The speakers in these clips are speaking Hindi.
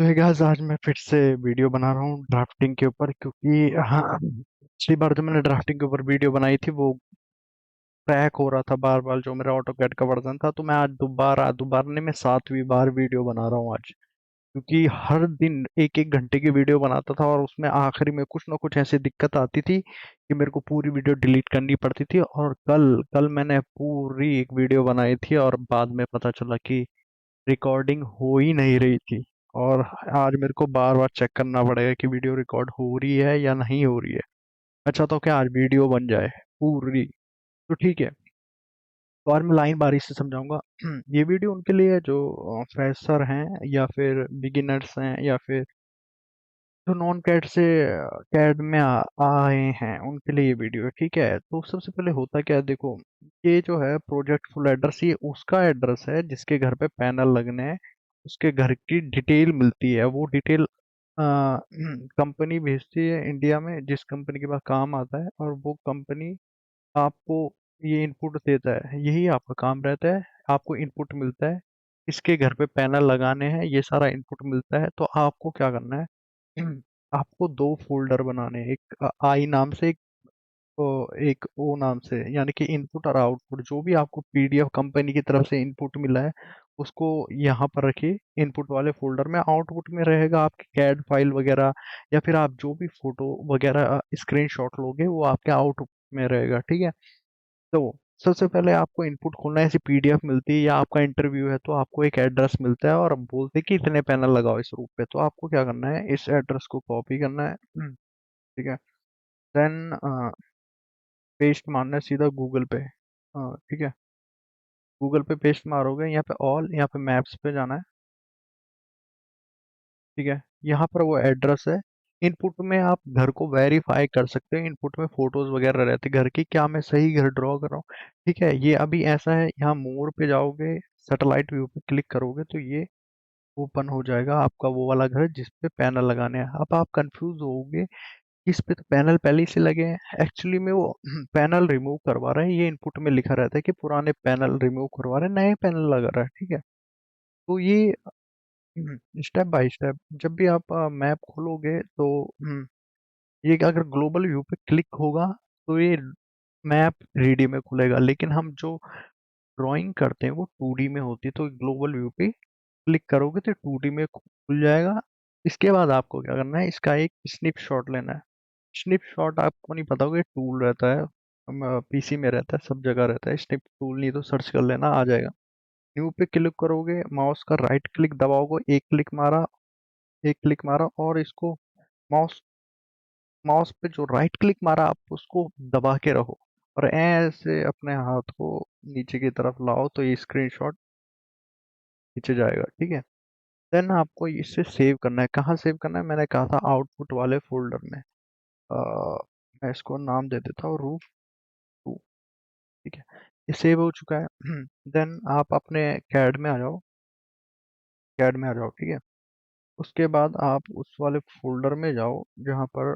तो ये गाइस आज मैं फिर से वीडियो बना रहा हूँ ड्राफ्टिंग के ऊपर, क्योंकि हाँ, पिछली बार जो मैंने ड्राफ्टिंग के ऊपर वीडियो बनाई थी वो क्रैक हो रहा था बार बार, जो मेरा ऑटो कैड का वर्जन था। तो मैं आज दोबारा नहीं, मैं 7वीं बार वीडियो बना रहा हूँ आज, क्योंकि हर दिन एक एक घंटे की वीडियो बनाता था और उसमें आखिरी में कुछ ना कुछ ऐसी दिक्कत आती थी कि मेरे को पूरी वीडियो डिलीट करनी पड़ती थी। और कल कल मैंने पूरी एक वीडियो बनाई थी और बाद में पता चला कि रिकॉर्डिंग हो ही नहीं रही थी। और आज मेरे को बार बार चेक करना पड़ेगा कि वीडियो रिकॉर्ड हो रही है या नहीं हो रही है। अच्छा, तो क्या आज वीडियो बन जाए पूरी? तो ठीक है, तो आज मैं लाइन बारी से समझाऊंगा। ये वीडियो उनके लिए है जो फ्रेशर हैं या फिर बिगिनर्स हैं या फिर जो नॉन कैड से कैड में आए हैं, उनके लिए ये वीडियो है। ठीक है, तो सबसे पहले होता क्या है, देखो, ये जो है प्रोजेक्ट फुल एड्रेस, ये उसका एड्रेस है जिसके घर पे पैनल लगने हैं। उसके घर की डिटेल मिलती है, वो डिटेल कंपनी भेजती है इंडिया में, जिस कंपनी के पास काम आता है, और वो कंपनी आपको ये इनपुट देता है। यही आपका काम रहता है, आपको इनपुट मिलता है, इसके घर पे पैनल लगाने हैं, ये सारा इनपुट मिलता है। तो आपको क्या करना है, आपको दो फोल्डर बनाने हैं, एक आई नाम से, एक ओ नाम से, यानी कि इनपुट और आउटपुट। जो भी आपको पीडीएफ कंपनी की तरफ से इनपुट मिला है उसको यहाँ पर रखिए इनपुट वाले फोल्डर में। आउटपुट में रहेगा आपकी कैड फाइल वगैरह, या फिर आप जो भी फोटो वगैरह स्क्रीनशॉट लोगे वो आपके आउटपुट में रहेगा। ठीक है, तो सबसे पहले आपको इनपुट खोलना है। ऐसी पीडीएफ मिलती है या आपका इंटरव्यू है तो आपको एक एड्रेस मिलता है और बोलते हैं कि इतने पैनल लगाओ इस रूप पे। तो आपको क्या करना है, इस एड्रेस को कॉपी करना है। ठीक है, देन पेस्ट मारना है सीधा गूगल पे। ठीक है, गूगल पे पेस्ट मारोगे, यहाँ पे ऑल, यहाँ पे मैप्स पे जाना है। ठीक है, यहाँ पर वो एड्रेस है। इनपुट में आप घर को वेरीफाई कर सकते हो, इनपुट में फोटोज वगैरह रहते हैं घर की, क्या मैं सही घर ड्रॉ कर रहा हूँ। ठीक है, ये अभी ऐसा है, यहाँ मोर पे जाओगे, सैटेलाइट व्यू पे क्लिक करोगे तो ये ओपन हो जाएगा आपका वो वाला घर जिस पे पैनल लगाने हैं। अब आप कंफ्यूज होगे, इस पे तो पैनल पहले से लगे हैं। एक्चुअली में वो पैनल रिमूव करवा रहे हैं, ये इनपुट में लिखा रहता है कि पुराने पैनल रिमूव करवा रहे हैं, नए पैनल लगा रहा है। ठीक है, तो ये स्टेप बाय स्टेप जब भी आप मैप खोलोगे तो ये अगर ग्लोबल व्यू पे क्लिक होगा तो ये मैप 3D में खुलेगा, लेकिन हम जो ड्राइंग करते हैं वो 2D में होती है। तो ग्लोबल व्यू पे क्लिक करोगे तो 2D में खुल जाएगा। इसके बाद आपको क्या करना है, इसका एक स्निप शॉट लेना है। स्निप शॉट आपको नहीं पता होगा, ये टूल रहता है, पीसी में रहता है, सब जगह रहता है स्निप टूल, नहीं तो सर्च कर लेना, आ जाएगा। न्यू पे क्लिक करोगे, माउस का राइट क्लिक दबाओगे, एक क्लिक मारा और इसको माउस माउस पे जो राइट क्लिक मारा आप उसको दबा के रहो और ऐसे अपने हाथ को नीचे की तरफ लाओ तो ये स्क्रीनशॉट नीचे जाएगा। ठीक है, देन आपको इसे सेव करना है। कहाँ सेव करना है, मैंने कहा था आउटपुट वाले फोल्डर में। मैं इसको नाम दे देता हूँ रूफ 2। ठीक है, ये सेव हो चुका है। देन आप अपने कैड में आ जाओ, कैड में आ जाओ। ठीक है, उसके बाद आप उस वाले फोल्डर में जाओ जहाँ पर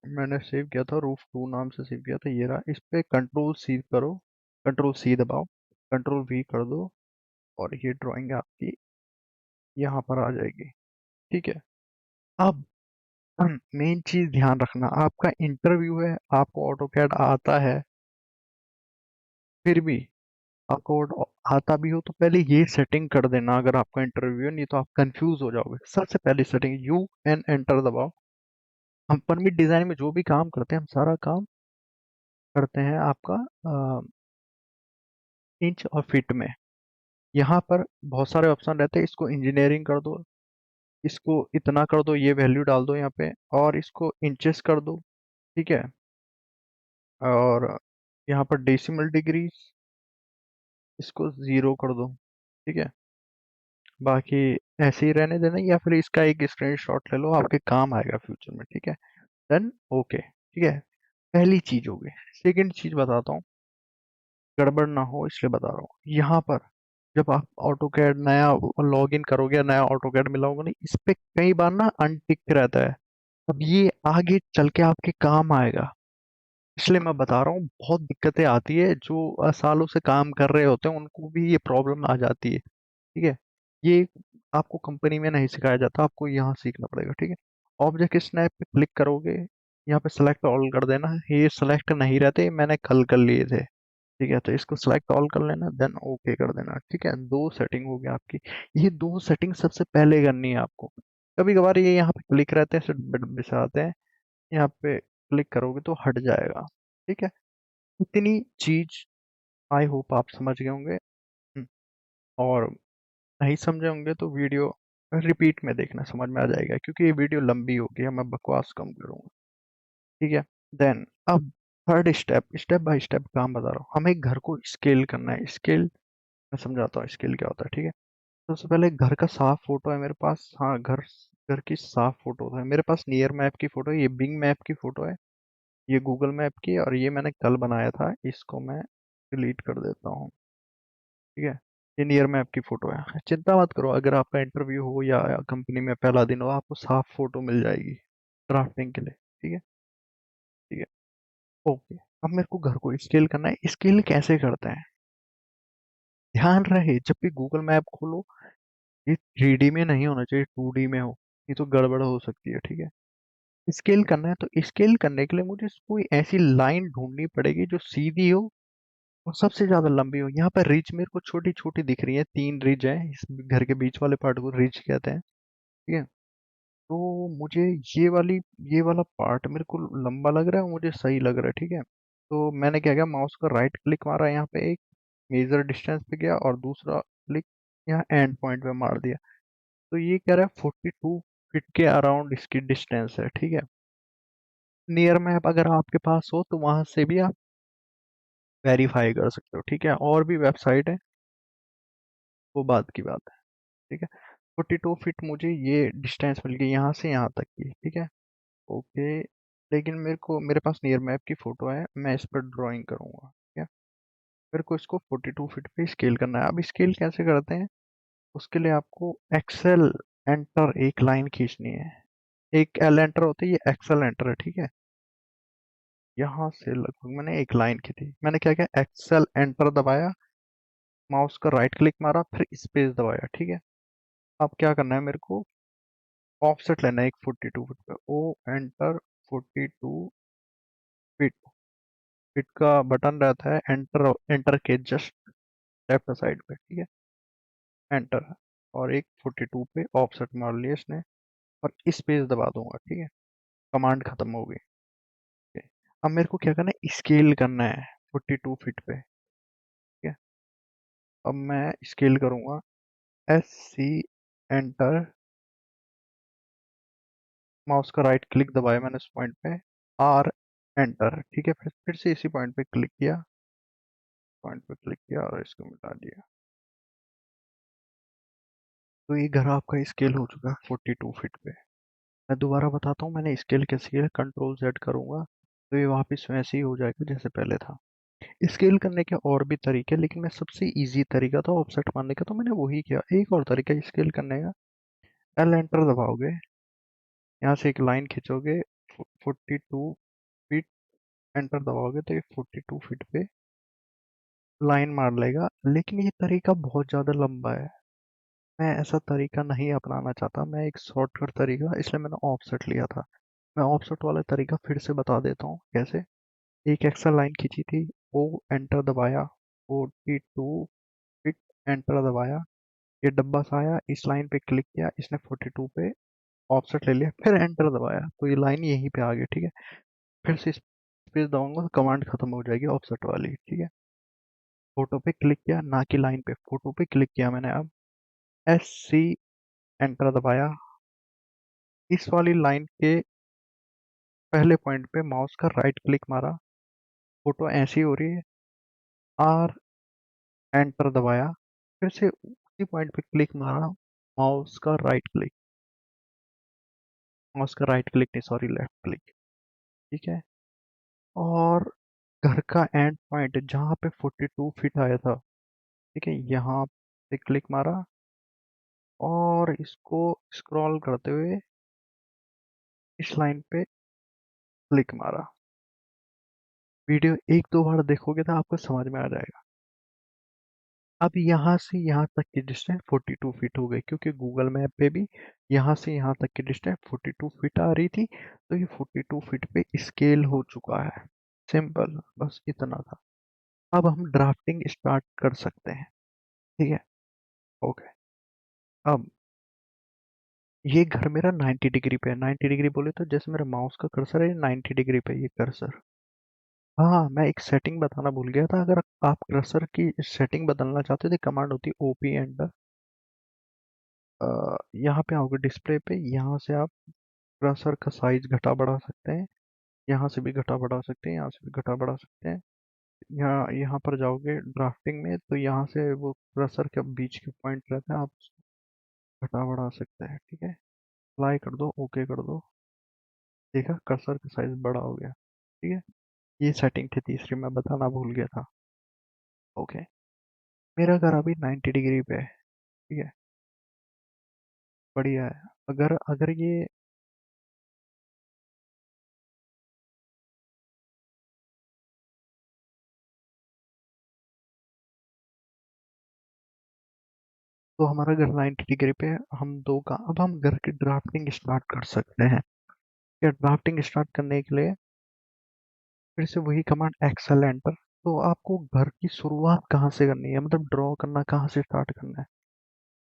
मैंने सेव किया था, रूफ 2 नाम से सेव किया था, ये रहा। इस पे कंट्रोल सी करो, कंट्रोल सी दबाओ, कंट्रोल वी कर दो और ये ड्राइंग आपकी यहाँ पर आ जाएगी। ठीक है, अब मेन चीज ध्यान रखना, आपका इंटरव्यू है, आपको ऑटो कैड आता है, फिर भी आपको आता भी हो तो पहले ये सेटिंग कर देना अगर आपका इंटरव्यू है, नहीं तो आप कंफ्यूज हो जाओगे। सबसे पहली सेटिंग, यू एन एंटर दबाओ। हम परमिट डिजाइन में जो भी काम करते हैं, हम सारा काम करते हैं आपका इंच और फीट में। यहाँ पर बहुत सारे ऑप्शन रहते हैं, इसको इंजीनियरिंग कर दो, इसको इतना कर दो, ये वैल्यू डाल दो यहाँ पे, और इसको इंचेस कर दो। ठीक है, और यहाँ पर डेसिमल डिग्रीज, इसको 0 कर दो। ठीक है, बाकी ऐसे ही रहने देना, या फिर इसका एक स्क्रीनशॉट ले लो, आपके काम आएगा फ्यूचर में। ठीक है, देन ओके। ठीक है, पहली चीज हो गई। सेकंड चीज बताता हूँ, गड़बड़ ना हो इसलिए बता रहा हूँ। यहाँ पर जब आप ऑटो कैड नया लॉग इन करोगे, नया ऑटो कैड मिला होगा नहीं, इस पे कई बार ना अनटिक रहता है। अब ये आगे चल के आपके काम आएगा, इसलिए मैं बता रहा हूँ। बहुत दिक्कतें आती है, जो सालों से काम कर रहे होते हैं उनको भी ये प्रॉब्लम आ जाती है। ठीक है, ये आपको कंपनी में नहीं सिखाया जाता, आपको यहाँ सीखना पड़ेगा, ठीक है। ऑब्जेक्ट स्नैप पे क्लिक करोगे, यहाँ पे सेलेक्ट ऑल कर देना है। ये सेलेक्ट नहीं रहते, मैंने कल कर लिए थे, ठीक है। तो इसको सेलेक्ट ऑल कर लेना, देन ओके कर देना, ठीक है। दो सेटिंग हो गई आपकी। ये दो सेटिंग सबसे पहले करनी है आपको। कभी कभार ये यहाँ पे क्लिक रहते हैं, बिछाते हैं, यहाँ पे क्लिक करोगे तो हट जाएगा, ठीक है। इतनी चीज आई होप आप समझ गए होंगे। और नहीं समझे होंगे तो वीडियो रिपीट में देखना, समझ में आ जाएगा, क्योंकि ये वीडियो लंबी होगी, मैं बकवास कम करूंगा, ठीक है। देन अब third step, step by step काम बता रहा हूँ। हमें घर को स्केल करना है। स्केल मैं समझाता हूँ स्केल क्या होता है, ठीक है। सबसे पहले घर का साफ फोटो है मेरे पास, हाँ, घर घर की साफ फोटो है मेरे पास। नियर मैप की फोटो है, ये बिंग मैप की फोटो है, ये गूगल मैप की है, और ये मैंने कल बनाया था, इसको मैं डिलीट कर देता हूँ, ठीक है। ये नियर मैप की फोटो है। चिंता मत करो, अगर आपका इंटरव्यू हो या कंपनी में पहला दिन हो, आपको साफ फोटो मिल जाएगी ड्राफ्टिंग के लिए, ठीक है, ठीक है। ओके, अब मेरे को घर को स्केल करना है। स्केल कैसे करते हैं, ध्यान रहे जब भी गूगल मैप खोलो, ये 3D में नहीं होना चाहिए, 2D में हो, ये तो गड़बड़ हो सकती है, ठीक है। स्केल करना है तो स्केल करने के लिए मुझे कोई ऐसी लाइन ढूंढनी पड़ेगी जो सीधी हो और सबसे ज्यादा लंबी हो। यहाँ पर रिज मेरे को छोटी छोटी दिख रही है, 3 रिज है, इस घर के बीच वाले पार्ट को रिज कहते हैं, ठीक है। तो मुझे ये वाली ये वाला पार्ट मेरे को लंबा लग रहा है, मुझे सही लग रहा है, ठीक है। तो मैंने क्या किया, माउस का राइट क्लिक मारा, यहाँ पे एक मेजर डिस्टेंस पे गया, और दूसरा क्लिक यहाँ एंड पॉइंट पे मार दिया। तो ये कह रहा है 42 फीट के अराउंड इसकी डिस्टेंस है, ठीक है। नियर मैप अगर आपके पास हो तो वहां से भी आप वेरीफाई कर सकते हो, ठीक है। और भी वेबसाइट है, वो बात की बात है, ठीक है। 42 फीट मुझे ये डिस्टेंस मिल गई यहाँ से यहाँ तक की, ठीक है। ओके, लेकिन मेरे पास नियर मैप की फोटो है, मैं इस पर ड्राइंग करूंगा, ठीक है। मेरे को इसको 42 फीट पे स्केल करना है। अब स्केल कैसे करते हैं, उसके लिए आपको एक्सेल एंटर एक लाइन खींचनी है। एक एल एंटर होती है, ये एक्सेल एंटर है, ठीक है। यहाँ से लगभग मैंने एक लाइन की थी, मैंने क्या किया, एक्सेल एंटर दबाया, माउस का राइट क्लिक मारा, फिर स्पेस दबाया, ठीक है। अब क्या करना है, मेरे को ऑफसेट लेना है एक 42 फीट पे। ओ एंटर 42 फीट, फिट का बटन रहता है एंटर, एंटर के जस्ट लेफ्ट साइड पे, ठीक है, एंटर। और एक 42 पे ऑफसेट मार लिया इसने, और स्पेस दबा दूंगा, ठीक है। कमांड खत्म हो गई, ठीक है। अब मेरे को क्या करना है, स्केल करना है 42 फीट पे, ठीक है। अब मैं स्केल करूंगा, SC एंटर, माउस का राइट क्लिक दबाया मैंने इस पॉइंट पे, R एंटर, ठीक है। फिर से इसी पॉइंट पे क्लिक किया, पॉइंट पे क्लिक किया और इसको मिटा दिया। तो ये घर आपका स्केल हो चुका है 42 फीट पे। मैं दोबारा बताता हूँ, मैंने स्केल कैसे किया, कंट्रोल Z करूंगा तो ये वापस वैसे ही हो जाएगा जैसे पहले था। स्केल करने के और भी तरीके, लेकिन मैं सबसे इजी तरीका था ऑफसेट मारने का, तो मैंने वही किया। एक और तरीका स्केल करने का, L एंटर दबाओगे, यहाँ से एक लाइन खींचोगे 42 फीट, एंटर दबाओगे तो ये 42 फीट पे लाइन मार लेगा। लेकिन ये तरीका बहुत ज़्यादा लंबा है, मैं ऐसा तरीका नहीं अपनाना चाहता, मैं एक शॉर्टकट तरीका, इसलिए मैंने ऑफसेट लिया था। मैं ऑफसेट वाला तरीका फिर से बता देता हूँ कैसे। एक एक्स्ट्रा लाइन खींची थी, वो एंटर दबाया, 42 फीट, एंटर दबाया, ये डब्बा सा आया, इस लाइन पे क्लिक किया, इसने 42 पे ऑफसेट ले लिया, फिर एंटर दबाया, तो ये लाइन यहीं पे आ गई, ठीक है। फिर से स्पेस दबाऊंगा तो कमांड खत्म हो जाएगी ऑफसेट वाली, ठीक है। फोटो पे क्लिक किया, ना कि लाइन पे, फोटो पे क्लिक किया मैंने। अब SC एंटर दबाया, इस वाली लाइन के पहले पॉइंट पे माउस का राइट क्लिक मारा, फोटो ऐसी हो रही है, R एंटर दबाया, फिर से उसी पॉइंट पे क्लिक मारा, माउस का राइट क्लिक, माउस का राइट क्लिक नहीं, सॉरी, लेफ्ट क्लिक, ठीक है। और घर का एंड पॉइंट जहाँ पे 42 फीट आया था, ठीक है, यहाँ पे क्लिक मारा, और इसको स्क्रॉल करते हुए इस लाइन पे क्लिक मारा। वीडियो एक दो बार देखोगे तो आपको समझ में आ जाएगा। अब यहाँ से यहाँ तक की डिस्टेंस 42 फीट हो गई, क्योंकि गूगल मैप पे भी यहाँ से यहाँ तक की डिस्टेंस 42 फीट आ रही थी, तो ये 42 फीट पे स्केल हो चुका है। सिंपल, बस इतना था। अब हम ड्राफ्टिंग स्टार्ट कर सकते हैं। ठीक है। ओके। अब ये घर मेरा 90 डिग्री पे है। 90 डिग्री बोले तो जैसे मेरा माउस का कर्सर है, 90 डिग्री पे है ये कर्सर। हाँ, मैं एक सेटिंग बताना भूल गया था। अगर आप कर्सर की सेटिंग बदलना चाहते थे, कमांड होती है ओपी एंटर। यहाँ पे आओगे डिस्प्ले पे, यहाँ से आप कर्सर का साइज घटा बढ़ा सकते हैं। यहाँ से भी घटा बढ़ा सकते हैं, यहाँ से भी घटा बढ़ा सकते हैं। यहाँ यहाँ पर जाओगे ड्राफ्टिंग में, तो यहाँ से वो कर्सर के बीच के पॉइंट रहता है, आप उसको घटा बढ़ा सकते हैं। ठीक है। अप्लाई कर दो, ओके कर दो। देखा, कर्सर का साइज बड़ा हो गया। ठीक है। ये सेटिंग थी तीसरी, मैं बताना भूल गया था। ओके। मेरा घर अभी 90 डिग्री पे है। ठीक है। बढ़िया है। अगर अगर ये, तो हमारा घर 90 डिग्री पे है। हम दो का, अब हम घर की ड्राफ्टिंग स्टार्ट कर सकते हैं। या ड्राफ्टिंग स्टार्ट करने के लिए फिर से वही कमांड एक्सेल एंटर। तो आपको घर की शुरुआत कहाँ से करनी है, मतलब ड्रॉ करना कहाँ से स्टार्ट करना है,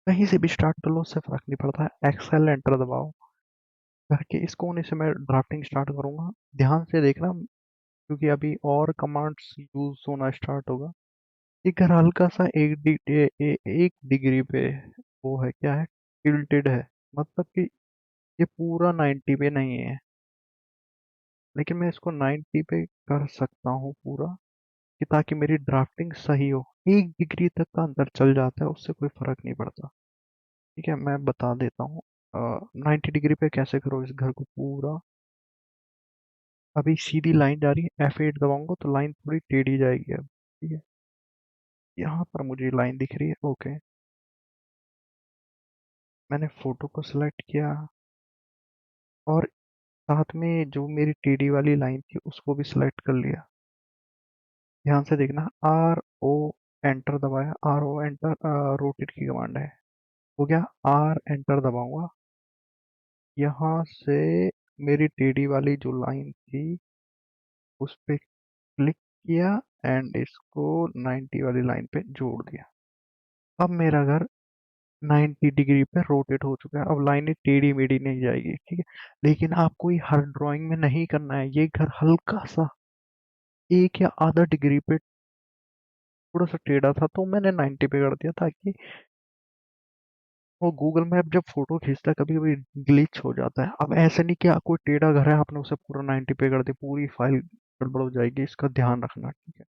कहीं से भी स्टार्ट कर लो, उससे फर्क नहीं पड़ता है। एक्सेल एंटर दबाओ। घर के इस कोने से मैं ड्राफ्टिंग स्टार्ट करूंगा। ध्यान से देखना, क्योंकि अभी और कमांड्स यूज होना स्टार्ट होगा। ये घर हल्का सा एक डिग्री पे वो है, क्या है, टिल्टेड है। मतलब कि ये पूरा 90 पे नहीं है, लेकिन मैं इसको 90 पे कर सकता हूँ पूरा, कि ताकि मेरी ड्राफ्टिंग सही हो। 1 डिग्री तक का अंतर चल जाता है, उससे कोई फर्क नहीं पड़ता। ठीक है, मैं बता देता हूँ। 90 डिग्री पे कैसे करो इस घर को पूरा। अभी सीधी लाइन जा रही है, F8 दबाऊंगा तो लाइन थोड़ी टेढ़ी जाएगी अब। ठीक है। यहाँ पर मुझे लाइन दिख रही है। ओके। मैंने फोटो को सिलेक्ट किया, और साथ में जो मेरी टेढ़ी वाली लाइन थी उसको भी सिलेक्ट कर लिया। ध्यान से देखना, RO एंटर दबाया। RO एंटर रोटेट की कमांड है। हो गया। R एंटर दबाऊंगा। यहाँ से मेरी टेढ़ी वाली जो लाइन थी उस पे क्लिक किया, एंड इसको 90 वाली लाइन पे जोड़ दिया। अब मेरा घर 90 डिग्री पे रोटेट हो चुका है। अब लाइनें टेढ़ी मेढ़ी नहीं जाएगी। ठीक है। लेकिन आपको ये हर ड्राइंग में नहीं करना है। ये घर हल्का सा 1 या आधा डिग्री पे थोड़ा सा टेढ़ा था, तो मैंने 90 पे कर दिया, ताकि वो गूगल मैप जब फोटो खींचता है कभी कभी ग्लिच हो जाता है। अब ऐसे नहीं कि कोई टेढ़ा घर है आपने उसे पूरा 90 पे कर दिया, पूरी फाइल गड़बड़ हो जाएगी, इसका ध्यान रखना। ठीक है।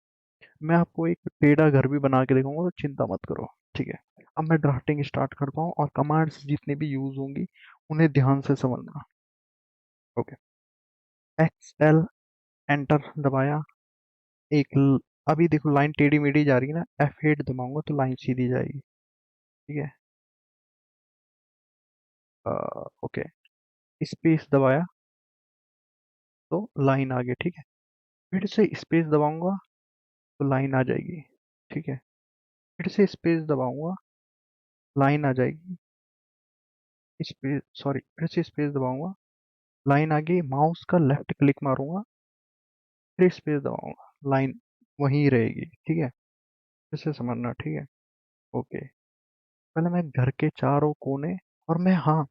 मैं आपको एक टेढ़ा घर भी बना के दिखाऊंगा, तो चिंता मत करो। ठीक है। अब मैं ड्राफ्टिंग स्टार्ट करता हूँ, और कमांड्स जितनी भी यूज होंगी उन्हें ध्यान से समझना। ओके। एक्सएल एंटर दबाया। अभी देखो लाइन टेढ़ी मेढ़ी जा रही है ना, F8 दबाऊंगा तो लाइन सीधी जाएगी। ठीक है। ओके। स्पेस दबाया तो लाइन आ गई। ठीक है। फिर से स्पेस दबाऊंगा तो लाइन आ जाएगी। ठीक है। फिर से स्पेस दबाऊंगा, लाइन आ जाएगी। स्पेस, सॉरी, फिर से स्पेस दबाऊंगा, लाइन आ गई। माउस का लेफ्ट क्लिक मारूंगा, फिर स्पेस दबाऊंगा, लाइन वहीं रहेगी। ठीक है। फिर से समझना। ठीक है। ओके। पहले मैं घर के चारों कोने, और मैं, हाँ,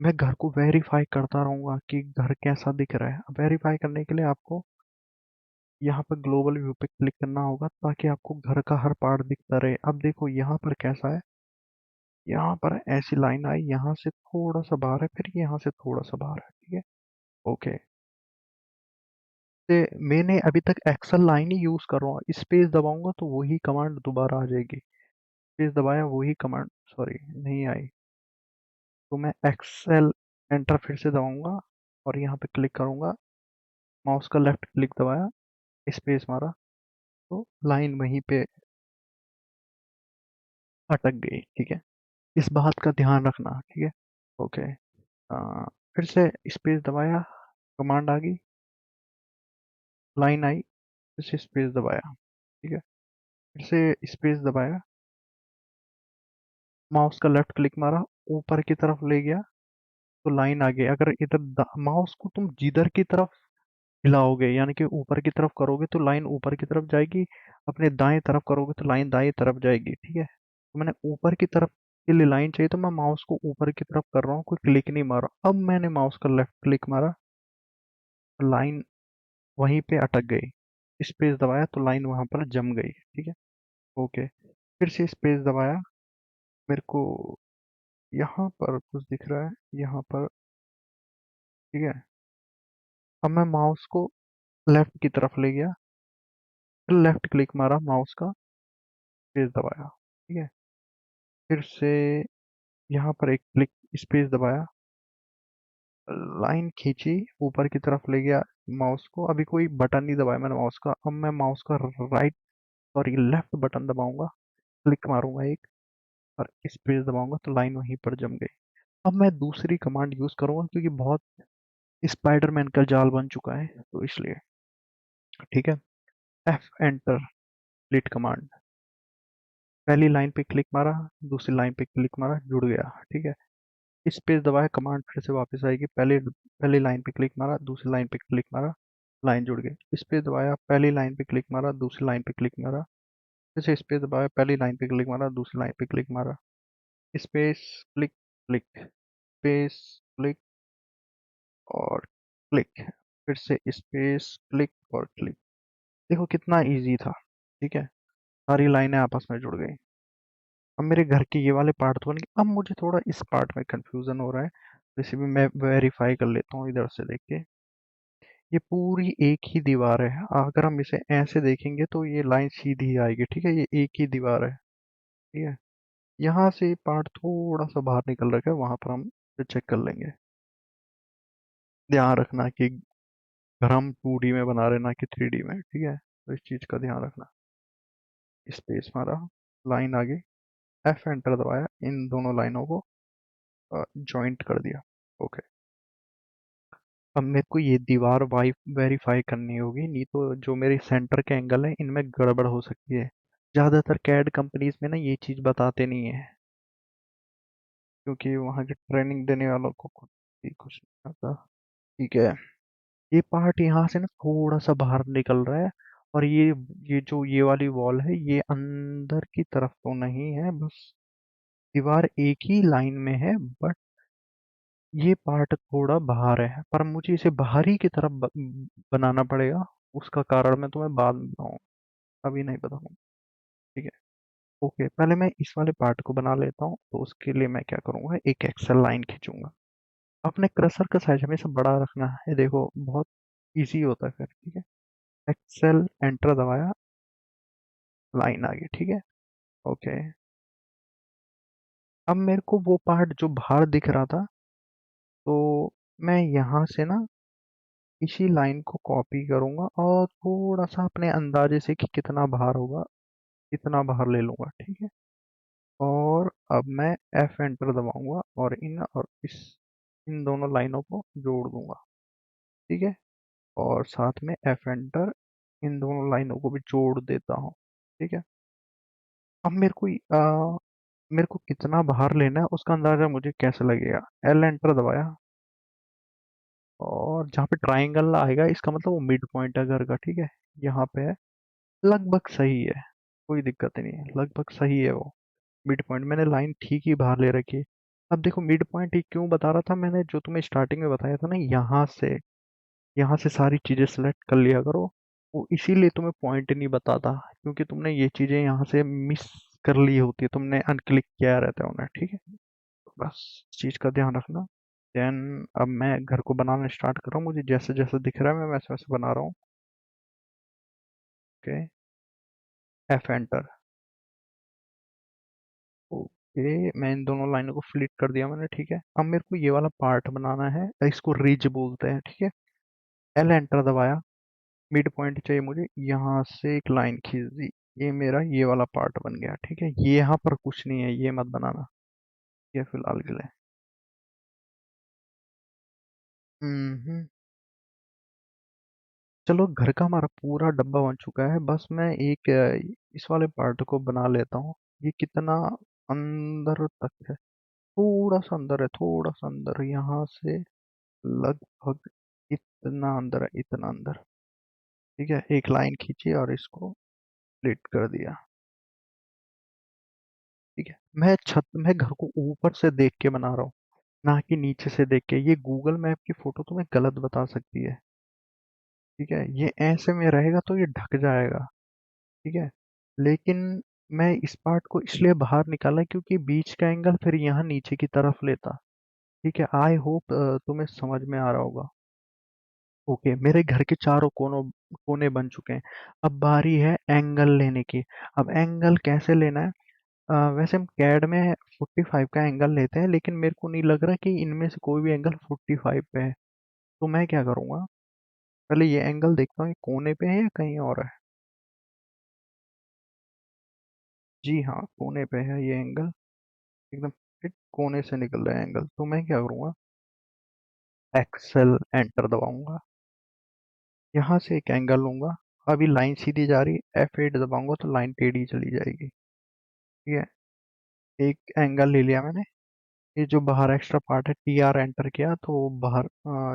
मैं घर को वेरीफाई करता रहूंगा कि घर कैसा दिख रहा है। अब वेरीफाई करने के लिए आपको यहाँ पर ग्लोबल व्यू पे क्लिक करना होगा, ताकि आपको घर का हर पार्ट दिखता रहे। अब देखो यहाँ पर कैसा है, यहाँ पर ऐसी लाइन आई, यहाँ से थोड़ा सा बाहर है, फिर यहाँ से थोड़ा सा बाहर है। ठीक है। ओके। से मैंने अभी तक एक्सेल लाइन ही यूज कर रहा हूँ। स्पेस दबाऊंगा तो वही कमांड दोबारा आ जाएगी। स्पेस दबाया, वही कमांड, सॉरी, नहीं आई। तो मैं एक्सेल एंटर फिर से दबाऊंगा, और यहाँ पे क्लिक करूंगा, माउस का लेफ्ट क्लिक दबाया, स्पेस मारा, तो लाइन वहीं पे अटक गई। ठीक है। इस बात का ध्यान रखना। ठीक है। ओके। फिर से स्पेस दबाया, कमांड आ गई, लाइन आई, फिर से स्पेस दबाया। ठीक है। फिर से स्पेस दबाया, माउस का लेफ्ट क्लिक मारा, ऊपर की तरफ ले गया तो लाइन आ गई। अगर इधर माउस को तुम जिधर की तरफ हिलाओगे, यानी कि ऊपर की तरफ करोगे तो लाइन ऊपर की तरफ जाएगी, अपने दाएं तरफ करोगे तो लाइन दाएं तरफ जाएगी, ठीक है। तो मैंने ऊपर की तरफ के लिए लाइन चाहिए तो मैं माउस को ऊपर की तरफ कर रहा हूँ, कोई क्लिक नहीं मारा। अब मैंने माउस का लेफ्ट क्लिक मारा, लाइन वहीं पे अटक गई। स्पेस दबाया तो लाइन वहां पर जम गई, ठीक है। ओके, फिर से स्पेस दबाया, मेरे को यहाँ पर कुछ दिख रहा है, यहाँ पर, ठीक है। अब मैं माउस को लेफ्ट की तरफ ले गया, फिर लेफ्ट क्लिक मारा माउस का, स्पेस दबाया, ठीक है। फिर से यहाँ पर एक क्लिक, स्पेस दबाया, लाइन खींची, ऊपर की तरफ ले गया माउस को। अभी कोई बटन नहीं दबाया मैंने माउस का। अब मैं माउस का राइट, सॉरी लेफ्ट बटन दबाऊंगा, क्लिक मारूंगा एक, और स्पेस दबाऊंगा तो लाइन वहीं पर जम गई। अब मैं दूसरी कमांड यूज करूंगा क्योंकि बहुत स्पाइडरमैन का जाल बन चुका है तो इसलिए, ठीक है। एफ एंटर, डिलीट कमांड, पहली लाइन पे क्लिक मारा, दूसरी लाइन पे क्लिक मारा, जुड़ गया, ठीक है। स्पेस दबाया, कमांड फिर से वापस आएगी, पहले पहली लाइन पे क्लिक मारा, दूसरी लाइन पे क्लिक मारा, लाइन जुड़ गई। स्पेस दबाया, पहली लाइन पे क्लिक मारा, दूसरी लाइन पे क्लिक मारा, फिर से स्पेस दबाया, पहली लाइन पे क्लिक मारा, दूसरी लाइन पे क्लिक मारा, space, click, click, space, click, और क्लिक, फिर से स्पेस, क्लिक और क्लिक। देखो कितना इजी था, ठीक है। सारी लाइनें आपस में जुड़ गई। अब मेरे घर के ये वाले पार्ट तो बन गए। अब मुझे थोड़ा इस पार्ट में कंफ्यूजन हो रहा है, जैसे भी मैं वेरीफाई कर लेता हूँ इधर से देख के। ये पूरी एक ही दीवार है, अगर हम इसे ऐसे देखेंगे तो ये लाइन सीधी आएगी, ठीक है। ये एक ही दीवार है, ठीक है। यहाँ से पार्ट थोड़ा सा बाहर निकल रखा है, वहां पर हम चेक कर लेंगे। ध्यान रखना कि घर हम 2D में बना रहे ना कि 3D में, ठीक है, तो इस चीज का ध्यान रखना। स्पेस मारा, लाइन आ गई, एफ एंटर दबाया, इन दोनों लाइनों को जॉइंट कर दिया। ओके, अब मेरे को ये दीवार वाइफ वेरीफाई करनी होगी, नहीं तो जो मेरी सेंटर के एंगल है इनमें गड़बड़ हो सकती है। ज़्यादातर कैड कंपनीज में ना ये चीज़ बताते नहीं है, क्योंकि वहाँ के ट्रेनिंग देने वालों को खुद ही कुछ नहीं आता। ठीक है, ये पार्ट यहाँ से ना थोड़ा सा बाहर निकल रहा है, और ये जो ये वाली वॉल है ये अंदर की तरफ तो नहीं है, बस दीवार एक ही लाइन में है, बट ये पार्ट थोड़ा बाहर है, पर मुझे इसे बाहरी की तरफ बनाना पड़ेगा। उसका कारण मैं तुम्हें बाद में बताऊँ, अभी नहीं बताऊँ, ठीक है। ओके, पहले मैं इस वाले पार्ट को बना लेता हूँ, तो उसके लिए मैं क्या करूँगा, एक एक्सेल लाइन खींचूंगा। अपने क्रसर का साइज हमेशा बड़ा रखना है, देखो बहुत इजी होता है फिर, ठीक है। एक्सेल एंटर दबाया, लाइन आ गई, ठीक है। ओके, अब मेरे को वो पार्ट जो बाहर दिख रहा था, तो मैं यहाँ से ना इसी लाइन को कॉपी करूंगा और थोड़ा सा अपने अंदाजे से कि कितना बाहर होगा, इतना बाहर ले लूंगा, ठीक है। और अब मैं एफ एंटर दबाऊंगा और इन दोनों लाइनों को जोड़ दूंगा, ठीक है। और साथ में एफ एंटर, इन दोनों लाइनों को भी जोड़ देता हूँ, ठीक है। अब मेरे को कितना बाहर लेना है उसका अंदाजा मुझे कैसे लगेगा। एल एंटर दबाया, और जहाँ पे ट्राइंगल आएगा इसका मतलब वो मिड पॉइंट है घर का, ठीक है। यहाँ पे है, लगभग सही है, कोई दिक्कत नहीं है, लगभग सही है वो मिड पॉइंट। मैंने लाइन ठीक ही बाहर ले रखी है। अब देखो मिड पॉइंट ही क्यों बता रहा था मैंने, जो तुम्हें स्टार्टिंग में बताया था ना, यहाँ से सारी चीजें सेलेक्ट कर लिया करो। वो इसीलिए तुम्हें पॉइंट नहीं बताता, क्योंकि तुमने ये चीजें यहाँ से मिस कर ली होती है, तुमने अनक्लिक किया रहता है उन्हें, ठीक है। तो बस इस चीज का ध्यान रखना। देन अब मैं घर को बनाना स्टार्ट कर रहा हूँ, मुझे जैसे जैसे दिख रहा है मैं वैसे वैसे बना रहा हूँ। Okay, F enter. ओके, मैं इन दोनों लाइनों को फ्लिप कर दिया मैंने, ठीक है। अब मेरे को ये वाला पार्ट बनाना है, इसको रिज बोलते हैं, ठीक है। एल एंटर दबाया, मिड पॉइंट चाहिए मुझे, यहाँ से एक लाइन खींच दी, ये मेरा ये वाला पार्ट बन गया, ठीक है। ये यहाँ पर कुछ नहीं है, ये मत बनाना, ये फिलहाल के लिए। हम्म, चलो घर का हमारा पूरा डब्बा बन चुका है, बस मैं एक इस वाले पार्ट को बना लेता हूँ। ये कितना अंदर तक है, थोड़ा सा अंदर है, थोड़ा सा अंदर, यहाँ से लगभग इतना अंदर है, इतना अंदर। ठीक है, एक लाइन खींची और इसको स्प्लिट कर दिया। ठीक है, मैं घर को ऊपर से देख के बना रहा हूँ, ना कि नीचे से देख के। ये गूगल मैप की फोटो तुम्हें गलत बता सकती है। ठीक है, ये ऐसे में रहेगा तो ये ढक जाएगा। ठीक है, लेकिन मैं इस पार्ट को इसलिए बाहर निकाला क्योंकि बीच का एंगल फिर यहाँ नीचे की तरफ लेता। ठीक है, आई होप तुम्हें समझ में आ रहा होगा। ओके, मेरे घर के चारों कोने बन चुके हैं। अब बारी है एंगल लेने की। अब एंगल कैसे लेना है? वैसे हम कैड में 45 का एंगल लेते हैं, लेकिन मेरे को नहीं लग रहा कि इनमें से कोई भी एंगल 45 पे है। तो मैं क्या करूँगा, पहले ये एंगल देखता हूँ, ये कोने पे है या कहीं और है। जी हाँ, कोने पे है ये एंगल, एकदम फिट कोने से निकल रहा है एंगल। तो मैं क्या करूँगा, एक्सेल एंटर दबाऊंगा, यहाँ से एक एंगल लूंगा। अभी लाइन सीधी जा रही है, F8 दबाऊंगा तो लाइन टेढ़ी चली जाएगी। ठीक है, एक एंगल ले लिया मैंने। ये जो बाहर एक्स्ट्रा पार्ट है, TR एंटर किया तो बाहर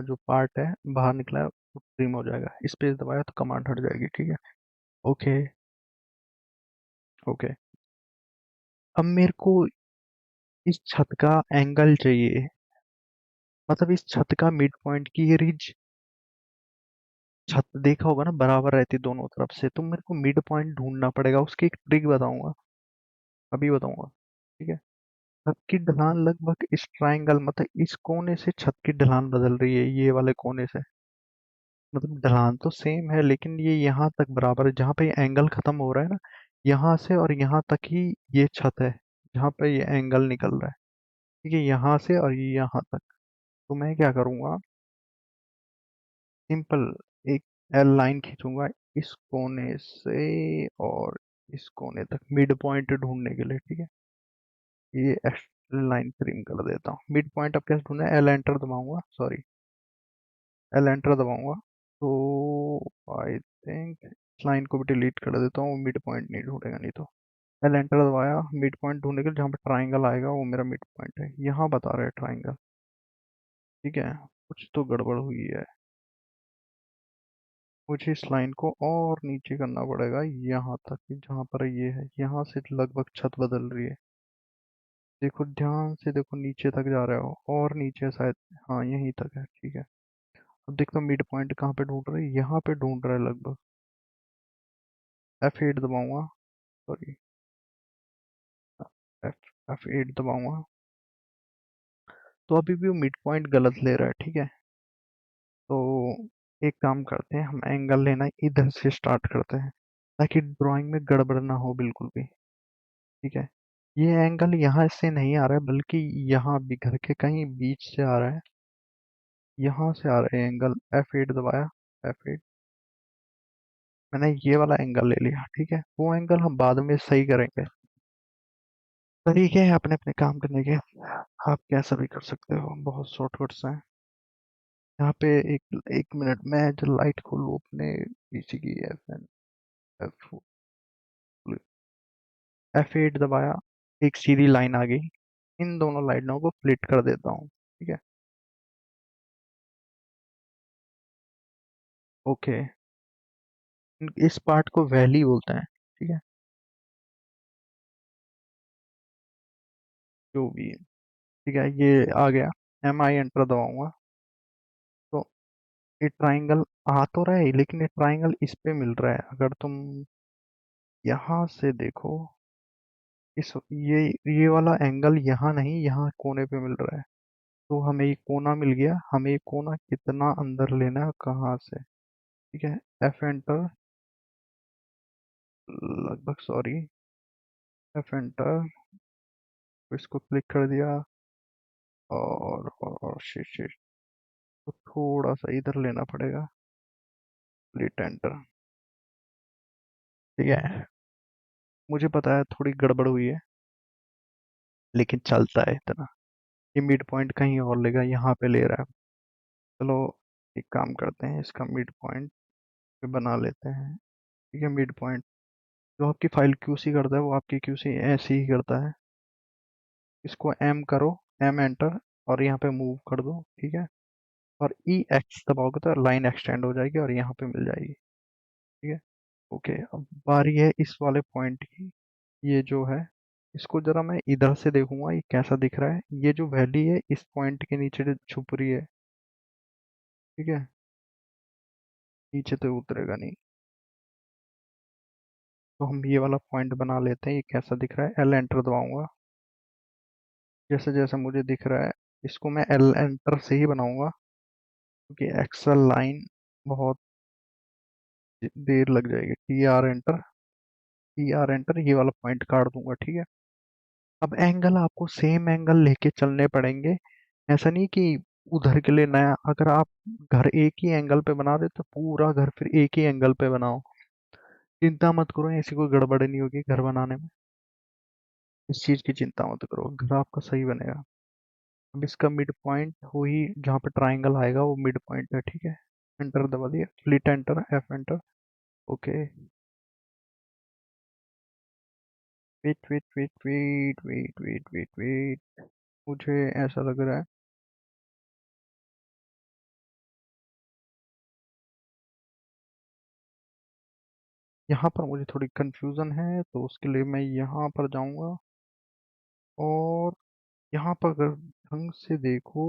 जो पार्ट है बाहर निकला है वो ट्रिम हो जाएगा। स्पेस दबाया तो कमांड हट जाएगी। ठीक है, ओके। ओके, अब मेरे को इस छत का एंगल चाहिए, मतलब इस छत का मिड पॉइंट की ये रिज, छत देखा होगा ना बराबर रहती है दोनों तरफ से, तो मेरे को मिड पॉइंट ढूंढना पड़ेगा। उसकी एक ट्रिक बताऊंगा, अभी बताऊंगा। ठीक है, छत की ढलान लगभग इस ट्रायंगल, मतलब इस कोने से छत की ढलान बदल रही है, ये वाले कोने से। मतलब ढलान तो सेम है, लेकिन ये यहाँ तक बराबर है, जहाँ पे ये एंगल खत्म हो रहा है ना, यहाँ से और यहाँ तक ही ये छत है, जहाँ पे ये एंगल निकल रहा है। ठीक है, यहाँ से और ये यहाँ तक। तो मैं क्या करूँगा, सिंपल, एक एल लाइन खींचूंगा इस कोने से और इस कोने तक मिड पॉइंट ढूंढने के लिए। ठीक है, ये एक्स्ट्रा लाइन ट्रिम कर देता हूँ। मिड पॉइंट अब कैसे ढूंढना है, एल एंटर दबाऊंगा, सॉरी, एल एंटर दबाऊंगा। तो आई थिंक इस लाइन को भी डिलीट कर देता हूँ, मिड पॉइंट नहीं ढूंढेगा नहीं तो। एल एंटर दबाया, मिड पॉइंट ढूंढने के लिए जहाँ पे ट्राइंगल आएगा वो मेरा मिड पॉइंट है, यहाँ बता रहा है ट्राइंगल। ठीक है, कुछ तो गड़बड़ हुई है, मुझे इस लाइन को और नीचे करना पड़ेगा, यहाँ तक जहाँ पर ये है, यहाँ से लगभग छत बदल रही है। देखो ध्यान से देखो, नीचे तक जा रहा हो और नीचे शायद, हाँ यहीं तक है। ठीक है, अब देखता हूँ मिड पॉइंट कहाँ पे ढूंढ रहा है, यहाँ पे ढूंढ रहा है लगभग। F8 दबाऊंगा, सॉरी, F8 दबाऊंगा, तो अभी भी वो मिड पॉइंट गलत ले रहा है। ठीक है, तो एक काम करते हैं, हम एंगल लेना इधर से स्टार्ट करते हैं, ताकि ड्राइंग में गड़बड़ ना हो बिल्कुल भी। ठीक है, ये एंगल यहाँ से नहीं आ रहा है, बल्कि यहाँ भी घर के कहीं बीच से आ रहा है, यहाँ से आ रहा है एंगल। F8 दबाया, F8, मैंने ये वाला एंगल ले लिया। ठीक है, वो एंगल हम बाद में सही करेंगे। तरीके हैं अपने अपने काम करने के, आप कैसा भी कर सकते हो, बहुत शॉर्टकट्स हैं यहाँ पे। एक एक मिनट, मैं जो लाइट खोलूँ अपने पीसी की, F F8 दबाया, एक सीधी लाइन आ गई, इन दोनों लाइनों को स्प्लिट कर देता हूँ। ठीक है, ओके, इस पार्ट को वैली बोलते हैं। ठीक है, जो भी है। ठीक है, ये आ गया, MI एंटर दबाऊंगा तो ये ट्राइंगल आ तो रहा है, लेकिन ये ट्राइंगल इस पे मिल रहा है। अगर तुम यहाँ से देखो, इस ये वाला एंगल यहाँ नहीं, यहाँ कोने पे मिल रहा है। तो हमें ये कोना मिल गया, हमें ये कोना कितना अंदर लेना है, कहाँ से। ठीक है, F एंटर, लगभग, सॉरी, F एंटर, इसको क्लिक कर दिया, और शिट शिट, तो थोड़ा सा इधर लेना पड़ेगा, स्प्लिट एंटर। ठीक है, मुझे पता है थोड़ी गड़बड़ हुई है, लेकिन चलता है इतना। ये मिड पॉइंट कहीं और लेगा, यहाँ पे ले रहा है। चलो एक काम करते हैं, इसका मिड पॉइंट पे बना लेते हैं। ठीक है, मिड पॉइंट जो आपकी फाइल क्यूसी करता है वो आपकी क्यूसी ऐसे ही करता है। इसको एम करो, एम एंटर, और यहाँ पे मूव कर दो, ठीक है। और ई एक्स दबाओगे तो लाइन एक्सटेंड हो जाएगी और यहाँ पे मिल जाएगी, ठीक है। ओके, अब बारी है इस वाले पॉइंट की। ये जो है, इसको जरा मैं इधर से देखूंगा ये कैसा दिख रहा है। ये जो वैली है इस पॉइंट के नीचे जो छुप रही है, ठीक है, नीचे तो उतरेगा नहीं। तो हम ये वाला पॉइंट बना लेते हैं, ये कैसा दिख रहा है। एल एंटर दबाऊंगा, जैसे जैसे मुझे दिख रहा है इसको मैं एल एंटर से ही बनाऊंगा, क्योंकि एक्सेल लाइन बहुत देर लग जाएगी। T R enter, T R enter, ये वाला पॉइंट काट दूंगा, ठीक है। अब एंगल आपको सेम एंगल लेके चलने पड़ेंगे। ऐसा नहीं कि उधर के लिए नया, अगर आप घर एक ही एंगल पे बना रहे तो पूरा घर फिर एक ही एंगल पे बनाओ। चिंता मत करो, ऐसी कोई गड़बड़ नहीं होगी घर बनाने में। इस चीज की चिंता मत करो, घर आपका सही बनेगा। अब इसका मिड पॉइंट वही जहाँ पे ट्राइंगल आएगा वो मिड पॉइंट है, ठीक है। एंटर दबा दिया, फ्लिट enter, F enter. Okay, wait wait wait wait wait wait wait wait, मुझे ऐसा लग रहा है यहाँ पर मुझे थोड़ी कंफ्यूजन है, तो उसके लिए मैं यहाँ पर जाऊंगा। और यहाँ पर अगर ढंग से देखो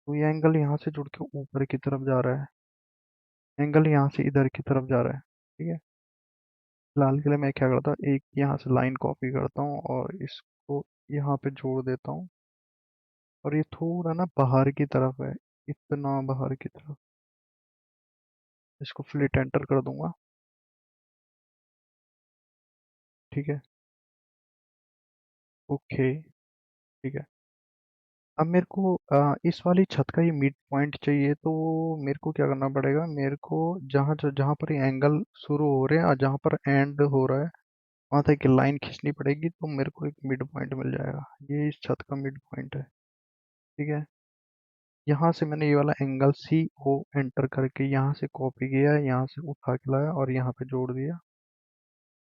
तो ये एंगल यहाँ से जुड़ के ऊपर की तरफ जा रहा है, एंगल यहाँ से इधर की तरफ जा रहा है, ठीक है। फिलहाल के लिए मैं क्या करता हूँ, एक यहाँ से लाइन कॉपी करता हूँ और इसको यहाँ पे जोड़ देता हूँ। और ये थोड़ा ना बाहर की तरफ है, इतना बाहर की तरफ। इसको फ्लिट एंटर कर दूंगा, ठीक है। ओके, ठीक है। अब मेरे को इस वाली छत का ये मिड पॉइंट चाहिए, तो मेरे को क्या करना पड़ेगा, मेरे को जहाँ जहाँ पर ये एंगल शुरू हो रहे हैं और जहाँ पर एंड हो रहा है वहाँ तक एक लाइन खींचनी पड़ेगी, तो मेरे को एक मिड पॉइंट मिल जाएगा। ये इस छत का मिड पॉइंट है, ठीक है। यहाँ से मैंने ये वाला एंगल सी ओ एंटर करके यहाँ से कॉपी किया, यहाँ से उठा के लाया और यहाँ पे जोड़ दिया।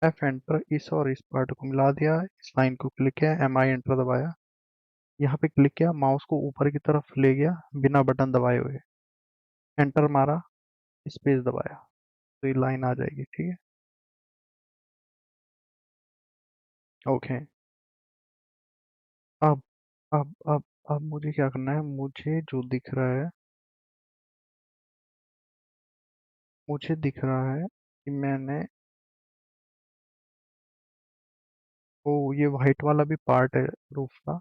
एफ एंटर, इस और इस पार्ट को मिला दिया, इस लाइन को क्लिक किया, एम आई एंटर दबाया, यहाँ पे क्लिक किया, माउस को ऊपर की तरफ ले गया बिना बटन दबाए हुए, एंटर मारा, स्पेस दबाया, तो ये लाइन आ जाएगी, ठीक है। ओके, अब अब मुझे क्या करना है, मुझे जो दिख रहा है, मुझे दिख रहा है कि मैंने, ओ ये वाइट वाला भी पार्ट है रूफ का।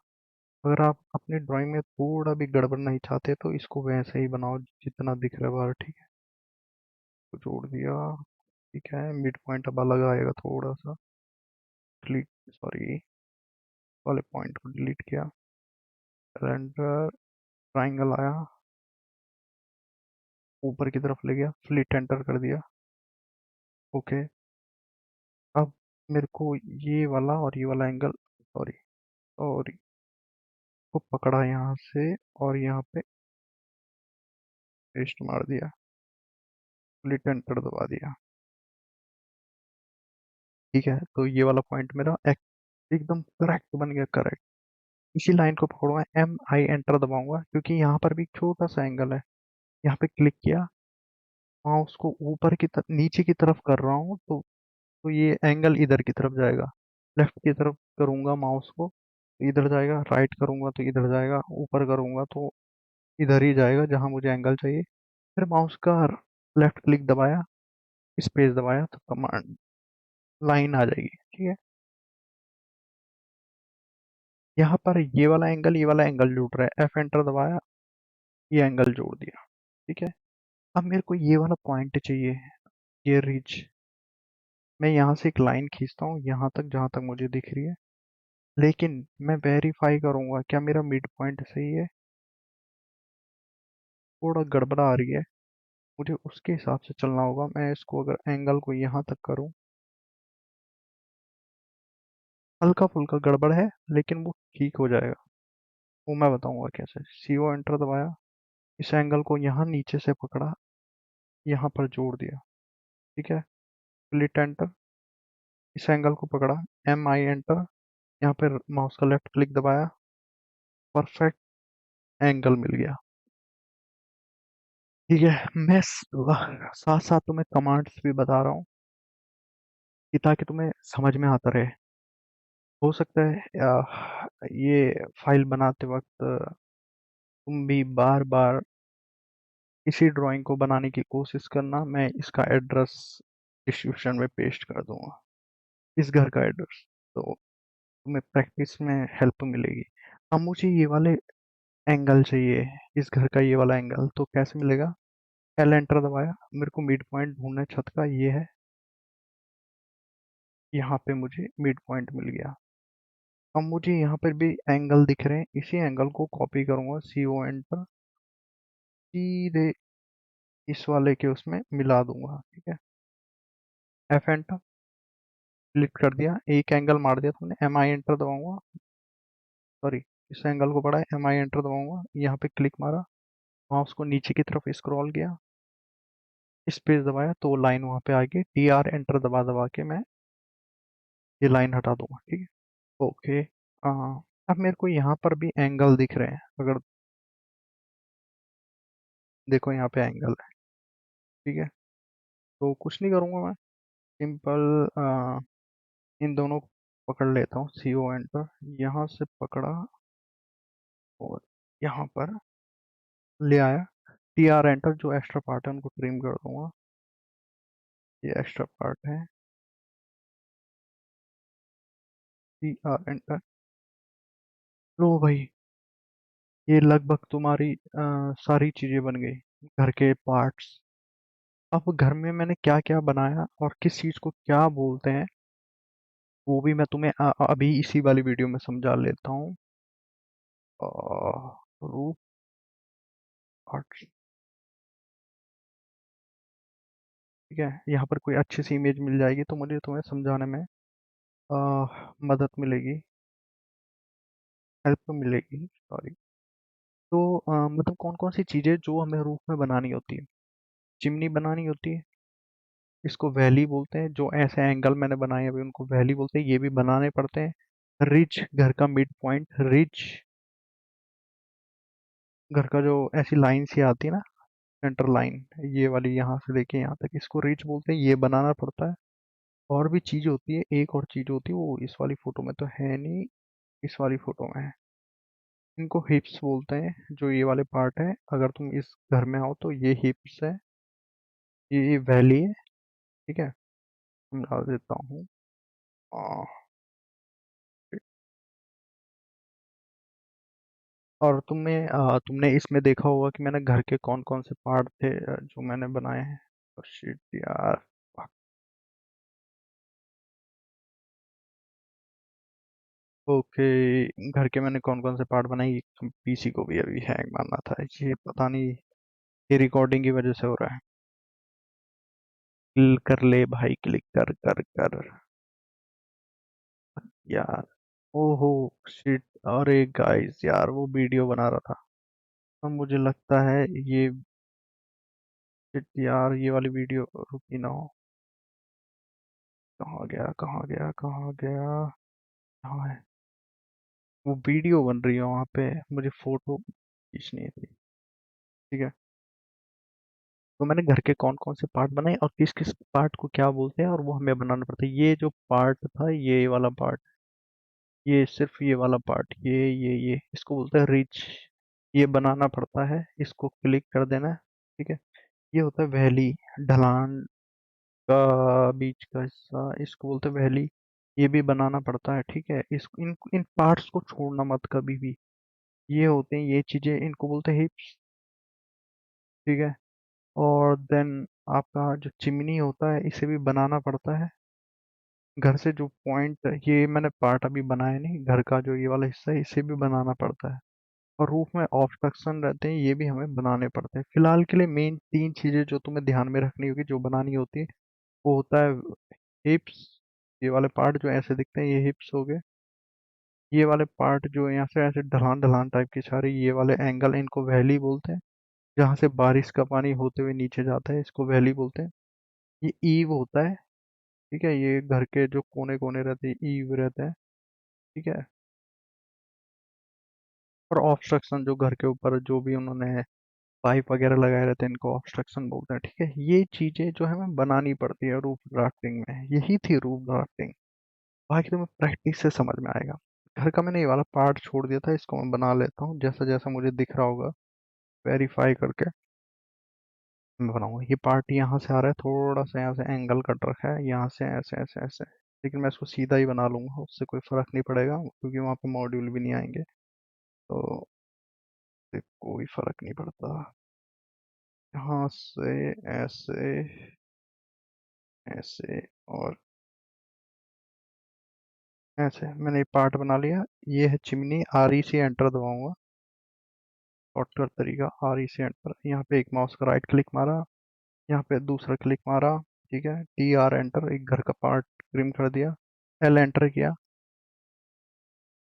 अगर आप अपनी ड्राइंग में थोड़ा भी गड़बड़ नहीं चाहते तो इसको वैसे ही बनाओ जितना दिख रहा है बाहर, ठीक है। तो जोड़ दिया, ठीक है। मिड पॉइंट अब अलग आएगा थोड़ा सा, डिलीट, सॉरी, वाले पॉइंट को डिलीट किया, रेंडर, ट्राइंगल आया, ऊपर की तरफ ले गया, फ्लिट एंटर कर दिया। ओके, अब मेरे को ये वाला और ये वाला एंगल, सॉरी सॉरी, को पकड़ा यहाँ से और यहाँ पे पेस्ट मार दिया, फ्लिट एंटर दबा दिया, ठीक है। तो ये वाला पॉइंट मेरा एकदम करेक्ट बन गया, करेक्ट। इसी लाइन को पकड़ूंगा, एम आई एंटर दबाऊंगा, क्योंकि यहाँ पर भी एक छोटा सा एंगल है। यहाँ पे क्लिक किया, माउस को ऊपर की तरफ नीचे की तरफ कर रहा हूँ, तो ये एंगल इधर की तरफ जाएगा। लेफ्ट की तरफ करूंगा माउस को तो इधर जाएगा, राइट करूंगा तो इधर जाएगा, ऊपर करूंगा तो इधर ही जाएगा जहां मुझे एंगल चाहिए। फिर माउस का लेफ्ट क्लिक दबाया, स्पेस दबाया, तो कमांड लाइन आ जाएगी, ठीक है। यहाँ पर ये वाला एंगल, ये वाला एंगल जुड़ रहा है, एफ एंटर दबाया, ये एंगल जोड़ दिया, ठीक है। अब मेरे को ये वाला पॉइंट चाहिए, ये रिज। मैं यहाँ से एक लाइन खींचता हूँ यहाँ तक जहाँ तक मुझे दिख रही है, लेकिन मैं वेरीफाई करूंगा क्या मेरा मिड पॉइंट सही है। थोड़ा गड़बड़ा आ रही है, मुझे उसके हिसाब से चलना होगा। मैं इसको अगर एंगल को यहाँ तक करूँ, हल्का फुल्का गड़बड़ है लेकिन वो ठीक हो जाएगा, वो मैं बताऊंगा कैसे। सी ओ एंटर दबाया, इस एंगल को यहाँ नीचे से पकड़ा, यहाँ पर जोड़ दिया, ठीक है। स्प्लिट एंटर, इस एंगल को पकड़ा, एम आई एंटर, यहाँ पे माउस का लेफ्ट क्लिक दबाया, परफेक्ट एंगल मिल गया। ठीक है, मैं साथ साथ तुम्हें कमांड्स भी बता रहा हूँ कि ताकि तुम्हें समझ में आता रहे। हो सकता है ये फाइल बनाते वक्त तुम भी बार बार इसी ड्राइंग को बनाने की कोशिश करना। मैं इसका एड्रेस डिस्क्रिप्शन में पेस्ट कर दूंगा, इस घर का एड्रेस। तो तुम्हें प्रैक्टिस में हेल्प मिलेगी। अब मुझे ये वाले एंगल चाहिए, इस घर का ये वाला एंगल, तो कैसे मिलेगा? एल एंटर दबाया, मेरे को मिड पॉइंट ढूंढना है छत का, ये है। यहाँ पे मुझे मिड पॉइंट मिल गया। अब मुझे यहाँ पर भी एंगल दिख रहे हैं, इसी एंगल को कॉपी करूंगा, सी ओ एंटर, सीधे इस वाले के उसमें मिला दूंगा। ठीक है, एफ एंटर, क्लिक कर दिया, एक एंगल मार दिया तुमने, एम आई एंटर दबाऊंगा, सॉरी, इस एंगल को पड़ा है, एम आई एंटर दबाऊंगा, यहाँ पे क्लिक मारा, माउस को नीचे की तरफ स्क्रॉल किया, स्पेस दबाया तो लाइन वहां पे आ गई। टी आर एंटर दबा दबा के मैं ये लाइन हटा दूंगा। ठीक है, ओके। अब मेरे को यहाँ पर भी एंगल दिख रहे हैं, अगर देखो यहाँ पे एंगल है। ठीक है, तो कुछ नहीं करूँगा मैं, सिंपल इन दोनों को पकड़ लेता हूँ, सी ओ एंटर, यहाँ से पकड़ा और यहाँ पर ले आया, टी आर एंटर, जो एक्स्ट्रा पार्ट है उनको ट्रिम कर दूंगा, ये एक्स्ट्रा पार्ट है, टी आर एंटर। लो भाई, ये लगभग तुम्हारी सारी चीजें बन गई, घर के पार्ट्स। अब घर में मैंने क्या क्या बनाया और किस चीज को क्या बोलते हैं, वो भी मैं तुम्हें अभी इसी वाली वीडियो में समझा लेता हूँ। रूफ पार्ट्स, ठीक है, यहाँ पर कोई अच्छी सी इमेज मिल जाएगी तो मुझे तुम्हें समझाने में मदद मिलेगी, हेल्प मिलेगी, सॉरी। तो मतलब कौन कौन सी चीजें जो हमें रूफ में बनानी होती है? चिमनी बनानी होती है, इसको वैली बोलते हैं, जो ऐसे एंगल मैंने बनाए अभी उनको वैली बोलते हैं, ये भी बनाने पड़ते हैं। रिज, घर का मिड पॉइंट, रिज, घर का जो ऐसी लाइन सी आती है ना, सेंटर लाइन, ये वाली यहाँ से लेके यहाँ तक, इसको रिज बोलते हैं, ये बनाना पड़ता है। और भी चीज होती है, एक और चीज होती है, वो इस वाली फोटो में तो है नहीं, इस वाली फोटो में है। इनको हिप्स बोलते हैं, जो ये वाले पार्ट है, अगर तुम इस घर में आओ तो ये हिप्स है, ये वैली है। ठीक है, समझा देता हूँ। आ, और तुमने इसमें देखा होगा कि मैंने घर के कौन कौन से पार्ट थे जो मैंने बनाए हैं। तो शिट यार, ओके, घर के मैंने कौन कौन से पार्ट बनाए, पीसी को भी अभी हैंग मारना था, ये पता नहीं, ये रिकॉर्डिंग की वजह से हो रहा है। क्लिक कर ले भाई, क्लिक कर कर कर यार। ओहो शिट, अरे गाइस यार, वो वीडियो बना रहा था, अब मुझे लगता है ये, शिट यार, ये वाली वीडियो रुकी ना हो। कहाँ गया, कहाँ गया, कहाँ गया, कहाँ है? वो वीडियो बन रही है वहां पे, मुझे फोटो खींचनी थी। ठीक है, तो मैंने घर के कौन कौन से पार्ट बनाए और किस किस पार्ट को क्या बोलते हैं और वो हमें बनाना पड़ता है। ये जो पार्ट था, ये वाला पार्ट, ये सिर्फ ये वाला पार्ट, ये इसको बोलते हैं रिच, ये बनाना पड़ता है, इसको क्लिक कर देना है। ठीक है, ये होता है वैली, ढलान का बीच का हिस्सा, इसको बोलते हैं वैली, ये भी बनाना पड़ता है। ठीक है, इस इन इन पार्ट्स को छोड़ना मत कभी भी, ये होते हैं ये चीजें, इनको बोलते हैं हिप्स। ठीक है, और देन आपका जो चिमनी होता है, इसे भी बनाना पड़ता है। घर से जो पॉइंट, ये मैंने पार्ट अभी बनाया नहीं, घर का जो ये वाला हिस्सा है इसे भी बनाना पड़ता है। और रूफ में ऑब्स्ट्रक्शन रहते हैं, ये भी हमें बनाने पड़ते हैं। फिलहाल के लिए मेन तीन चीजें जो तुम्हें ध्यान में रखनी होगी, जो बनानी होती है, वो होता है हिप्स, ये वाले पार्ट जो ऐसे दिखते हैं ये हिप्स हो गए, ये वाले पार्ट जो यहाँ से ऐसे ढलान ढलान टाइप की सारी, ये वाले एंगल, इनको वैली बोलते हैं। जहाँ से बारिश का पानी होते हुए नीचे जाता है, इसको वैली बोलते हैं। ये ईव होता है, ठीक है, ये घर के जो कोने कोने रहते हैं ईव रहता है। ठीक है। और ऑब्स्ट्रक्शन जो घर के ऊपर जो भी उन्होंने पाइप वगैरह लगाए रहते हैं इनको ऑब्स्ट्रक्शन बोलते हैं। ठीक है, ये चीजें जो है हमें बनानी पड़ती है रूफ ड्राफ्टिंग में। यही थी रूफ ड्राफ्टिंग। बाकी तुम्हें प्रैक्टिस से समझ में आएगा। घर का मैंने ये वाला पार्ट छोड़ दिया था, इसको मैं बना लेता हूँ जैसा जैसा मुझे दिख रहा होगा, वेरीफाई करके मैं बनाऊंगा। ये पार्ट यहाँ से आ रहा है, थोड़ा सा यहाँ से एंगल कट रखा है, यहाँ से ऐसे ऐसे ऐसे, लेकिन मैं इसको सीधा ही बना लूंगा, उससे कोई फर्क नहीं पड़ेगा क्योंकि वहाँ पे मॉड्यूल भी नहीं आएंगे, तो इससे कोई फर्क नहीं पड़ता। यहाँ से ऐसे, ऐसे और ऐसे मैंने ये पार्ट बना लिया। ये है chimney, R E C enter दबाऊंगा। शॉर्टकट तरीका आर ई सी एंटर, यहाँ पे एक माउस का राइट क्लिक मारा, यहाँ पे दूसरा क्लिक मारा। ठीक है, टी आर एंटर, एक घर का पार्ट ट्रिम कर दिया। एल एंटर किया,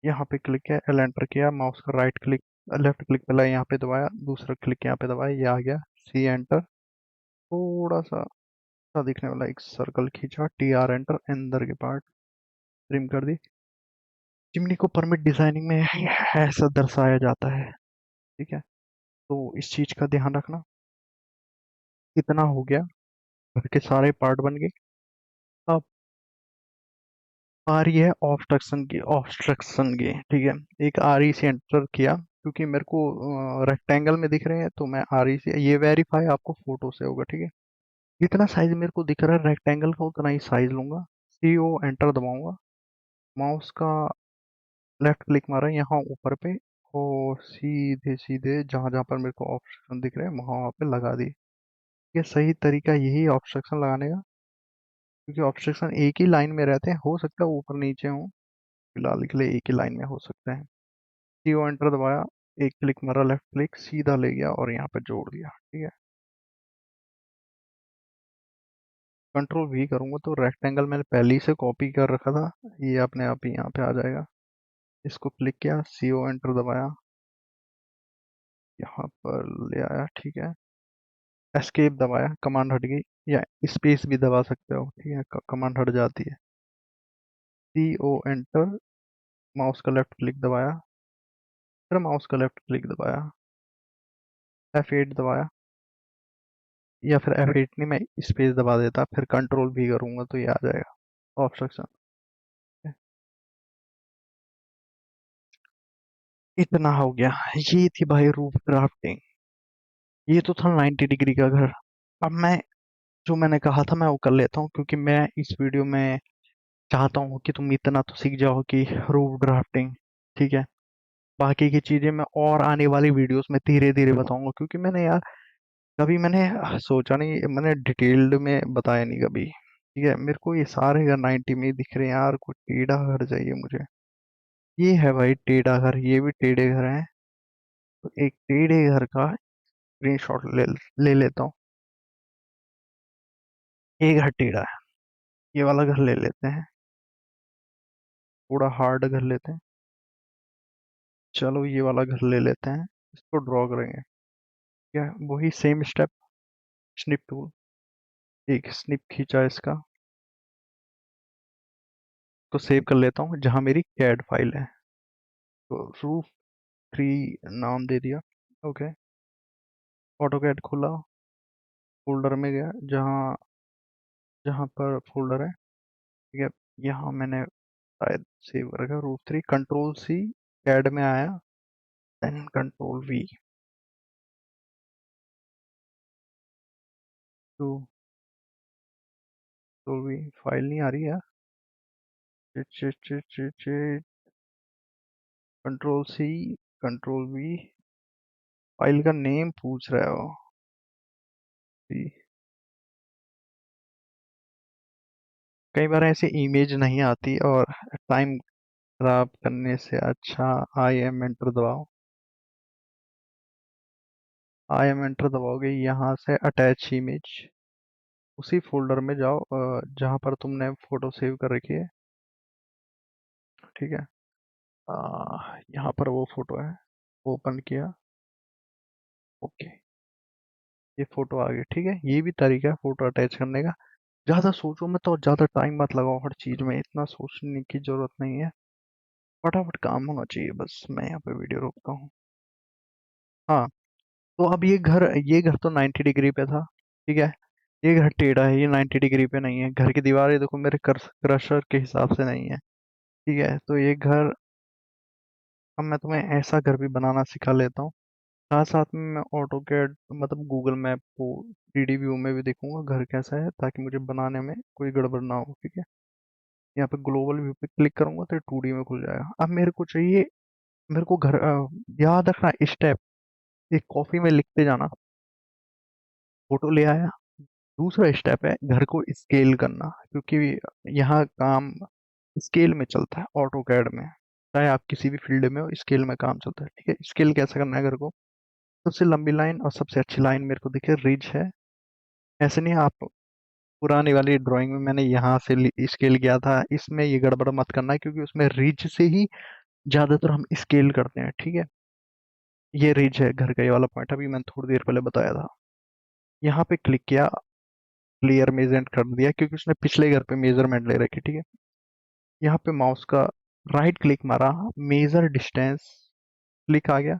यहाँ पे क्लिक किया, एल एंटर किया, माउस का राइट क्लिक, लेफ्ट क्लिक पहले यहाँ पे दबाया, दूसरा क्लिक यहाँ पे दबाया, ये आ गया। सी एंटर, थोड़ा सा सा दिखने वाला एक सर्कल खींचा, टी आर एंटर, अंदर के पार्ट ट्रिम कर दी। चिमनी को परमिट डिजाइनिंग में ऐसा दर्शाया जाता है। ठीक है, तो इस चीज का ध्यान रखना। इतना हो गया, घर के सारे पार्ट बन गए। अब आ रही है ऑब्स्ट्रक्शन की। ठीक है, एक आर ई से एंटर किया, क्योंकि मेरे को रेक्टेंगल में दिख रहे हैं तो मैं आर ई से, ये वेरीफाई आपको फोटो से होगा। ठीक है, जितना साइज मेरे को दिख रहा है रेक्टेंगल का उतना ही साइज लूंगा। सी ओ एंटर दबाऊंगा, माउस का लेफ्ट क्लिक मारा यहाँ ऊपर पे, और सीधे सीधे जहां जहां पर मेरे को ऑब्स्ट्रक्शन दिख रहे हैं वहां वहां पे लगा दी। ये सही तरीका यही ऑब्स्ट्रक्शन लगाने का, क्योंकि ऑब्स्ट्रक्शन एक ही लाइन में रहते हैं, हो सकता है ऊपर नीचे हो, फिलहाल के लिए एक ही लाइन में हो सकते हैं। सीओ एंटर दबाया, एक क्लिक मारा, लेफ्ट क्लिक सीधा ले गया और यहाँ पे जोड़ दिया। ठीक है, कंट्रोल वी करूंगा तो रेक्टेंगल मैंने पहले ही से कॉपी कर रखा था, ये अपने आप ही यहाँ पे आ जाएगा। इसको क्लिक किया, सीओ एंटर दबाया, यहाँ पर ले आया। ठीक है, एस्केप दबाया, कमांड हट गई, या स्पेस भी दबा सकते हो। ठीक है, कमांड हट जाती है। सी ओ एंटर, माउस का लेफ्ट क्लिक दबाया, फिर माउस का लेफ्ट क्लिक दबाया, F8 दबाया, या फिर F8 नहीं, मैं स्पेस दबा देता, फिर कंट्रोल भी करूंगा तो ये आ जाएगा ऑब्स्ट्रक्शन। इतना हो गया, ये थी भाई रूफ ड्राफ्टिंग। ये तो था 90 डिग्री का घर। अब मैं जो मैंने कहा था मैं वो कर लेता हूँ, क्योंकि मैं इस वीडियो में चाहता हूँ कि तुम इतना तो सीख जाओ कि रूफ ड्राफ्टिंग। ठीक है, बाकी की चीजें मैं और आने वाली वीडियोस में धीरे धीरे बताऊंगा, क्योंकि मैंने यार कभी मैंने सोचा नहीं, मैंने डिटेल्ड में बताया नहीं कभी। ठीक है, मेरे को ये सारे घर 90 में ही दिख रहे हैं यार, कोई टेढ़ा घर चाहिए मुझे। ये है भाई टेढ़ा घर, ये भी टेढ़े घर हैं, तो एक टेढ़े घर का स्क्रीनशॉट ले लेता हूँ। ये घर टेढ़ा है, ये वाला घर ले लेते हैं, थोड़ा हार्ड घर लेते हैं। चलो ये वाला घर ले लेते हैं, इसको ड्रॉ करेंगे। क्या वही सेम स्टेप, स्निप टूल, एक स्निप खींचा इसका, तो सेव कर लेता हूँ जहाँ मेरी कैड फाइल है। तो रूफ 3 नाम दे दिया। ओके, ऑटो कैड खोला, फोल्डर में गया, जहाँ जहाँ पर फोल्डर है। ठीक है, यहाँ मैंने शायद सेव रखा रूफ 3, कंट्रोल सी, कैड में आया, then control V. Two control V, file नहीं आ रही है। Control C, control V, file का नेम पूछ रहा है वो। सी। कई बार ऐसे इमेज नहीं आती, और टाइम खराब करने से अच्छा आई एम एंटर दबाओ। आई एम एंटर दबाओगे, यहाँ से अटैच इमेज, उसी फोल्डर में जाओ जहाँ पर तुमने फोटो सेव कर रखी है। ठीक है, यहाँ पर वो फोटो है, ओपन किया। ओके, ये फोटो आ गई। ठीक है, ये भी तरीका है फोटो अटैच करने का। ज़्यादा सोचो मत और ज़्यादा टाइम मत लगाओ हर चीज़ में, इतना सोचने की ज़रूरत नहीं है। फटाफट काम होना चाहिए, बस मैं यहाँ पे वीडियो रोकता हूँ। हाँ, तो अब ये घर तो 90 डिग्री पे था, ठीक है। ये घर टेढ़ा है, ये 90 डिग्री पे नहीं है। घर की दीवारें देखो मेरे क्रशर के हिसाब से नहीं है, ठीक है। तो ये घर, अब मैं तुम्हें ऐसा घर भी बनाना सिखा लेता हूँ। साथ साथ में मैं ऑटो कैड मतलब गूगल मैप को 3D व्यू में भी देखूंगा घर कैसा है, ताकि मुझे बनाने में कोई गड़बड़ ना हो, ठीक है। यहाँ पे ग्लोबल व्यू पे क्लिक करूंगा तो 2D में खुल जाएगा। अब मेरे को चाहिए, मेरे को याद रखना स्टेप, एक कॉपी में लिखते जाना। फोटो ले आया। दूसरा स्टेप है घर को स्केल करना, क्योंकि यहाँ काम स्केल में चलता है ऑटो कैड में। चाहे आप किसी भी फील्ड में हो, स्केल में काम चलता है, ठीक है। स्केल कैसे करना है घर को? सबसे लंबी लाइन और सबसे अच्छी लाइन मेरे को दिखे, रिज है। ऐसे नहीं, आप पुरानी वाली ड्राइंग में मैंने यहाँ से स्केल किया था, इसमें ये गड़बड़ मत करना है, क्योंकि उसमें रिज से ही ज्यादातर हम स्केल करते हैं, ठीक है। ये रिज है घर का, ये वाला पॉइंट अभी मैंने थोड़ी देर पहले बताया था। यहाँ पे क्लिक किया, क्लियर मेजरमेंट कर दिया, क्योंकि उसने पिछले घर पे मेजरमेंट ले रखी, ठीक है। यहाँ पे माउस का राइट क्लिक मारा, मेजर डिस्टेंस, क्लिक आ गया।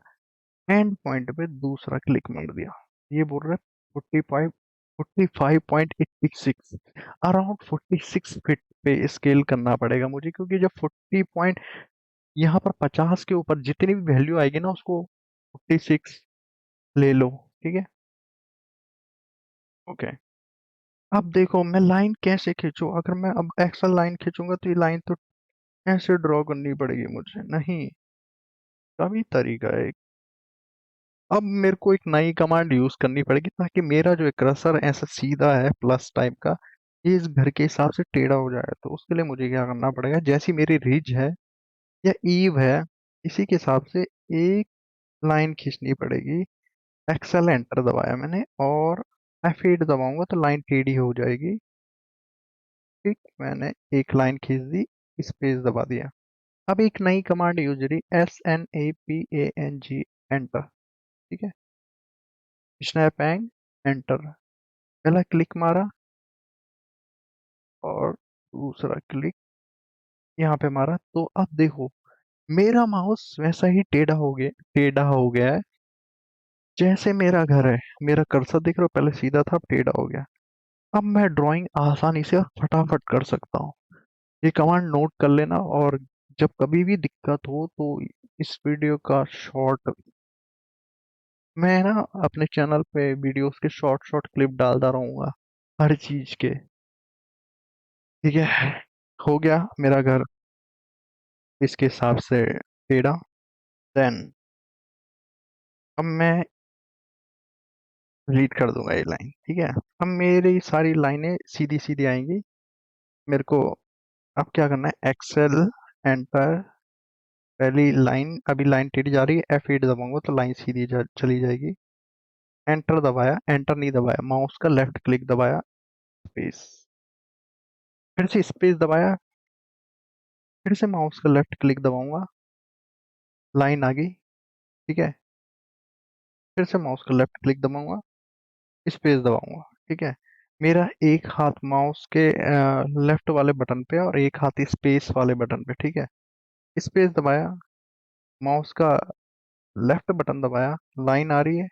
एंड पॉइंट पे दूसरा क्लिक मार दिया। ये बोल रहा है 45, 45.86, अराउंड 46 फीट पे स्केल करना पड़ेगा मुझे, क्योंकि जब 40 पॉइंट, यहाँ पर 50 के ऊपर जितनी भी वैल्यू आएगी ना, उसको 46 ले लो, ठीक है। ओके। अब देखो मैं लाइन कैसे खींचूं, अगर मैं अब एक्सल लाइन खींचूंगा तो ये लाइन तो ऐसे ड्रॉ करनी पड़ेगी मुझे, नहीं, तभी तरीका है। अब मेरे को एक नई कमांड यूज करनी पड़ेगी, ताकि मेरा जो क्रसर ऐसा सीधा है प्लस टाइप का, ये इस घर के हिसाब से टेढ़ा हो जाए। तो उसके लिए मुझे क्या करना पड़ेगा, जैसी मेरी रिज है या ईव है, इसी के हिसाब से एक लाइन खींचनी पड़ेगी। एक्सेल एंटर दबाया मैंने, और F8 दबाऊंगा तो लाइन टेढ़ी हो जाएगी। ठीक, मैंने एक लाइन खींच दी, स्पेस दबा दिया। अब एक नई कमांड यूज रही, SNAPANG, एंटर, ठीक है। स्नैपैंग, एंटर, पहला क्लिक मारा और दूसरा क्लिक यहाँ पे मारा, तो अब देखो मेरा माउस वैसा ही टेढ़ा हो गया है जैसे मेरा घर है। मेरा कर्सर देख रहे हो, पहले सीधा था, अब टेढ़ा हो गया। अब मैं ड्राइंग आसानी से और फटाफट कर सकता हूँ। ये कमांड नोट कर लेना, और जब कभी भी दिक्कत हो तो इस वीडियो का शॉर्ट, मैं ना अपने चैनल पे वीडियोस के शॉर्ट शॉर्ट क्लिप डालता रहूंगा हर चीज के, ठीक है। हो गया मेरा घर इसके हिसाब से टेढ़ा। देन अब मैं रीड कर दूंगा ये लाइन, ठीक है। अब मेरी सारी लाइनें सीधी सीधी आएंगी। मेरे को अब क्या करना है, एक्सेल एंटर, पहली लाइन, अभी लाइन टेढ़ी जा रही है, F8 दबाऊंगा तो लाइन सीधी चली जाएगी। एंटर दबाया, एंटर नहीं दबाया, माउस का लेफ्ट क्लिक दबाया, स्पेस, फिर से स्पेस दबाया, फिर से माउस का लेफ्ट क्लिक दबाऊंगा, लाइन आ गई, ठीक है। फिर से माउस का लेफ्ट क्लिक दबाऊंगा, स्पेस दबाऊंगा, ठीक है। मेरा एक हाथ माउस के लेफ्ट वाले बटन पे और एक हाथ स्पेस वाले बटन पे, ठीक है। स्पेस दबाया, माउस का लेफ्ट बटन दबाया, लाइन आ रही है।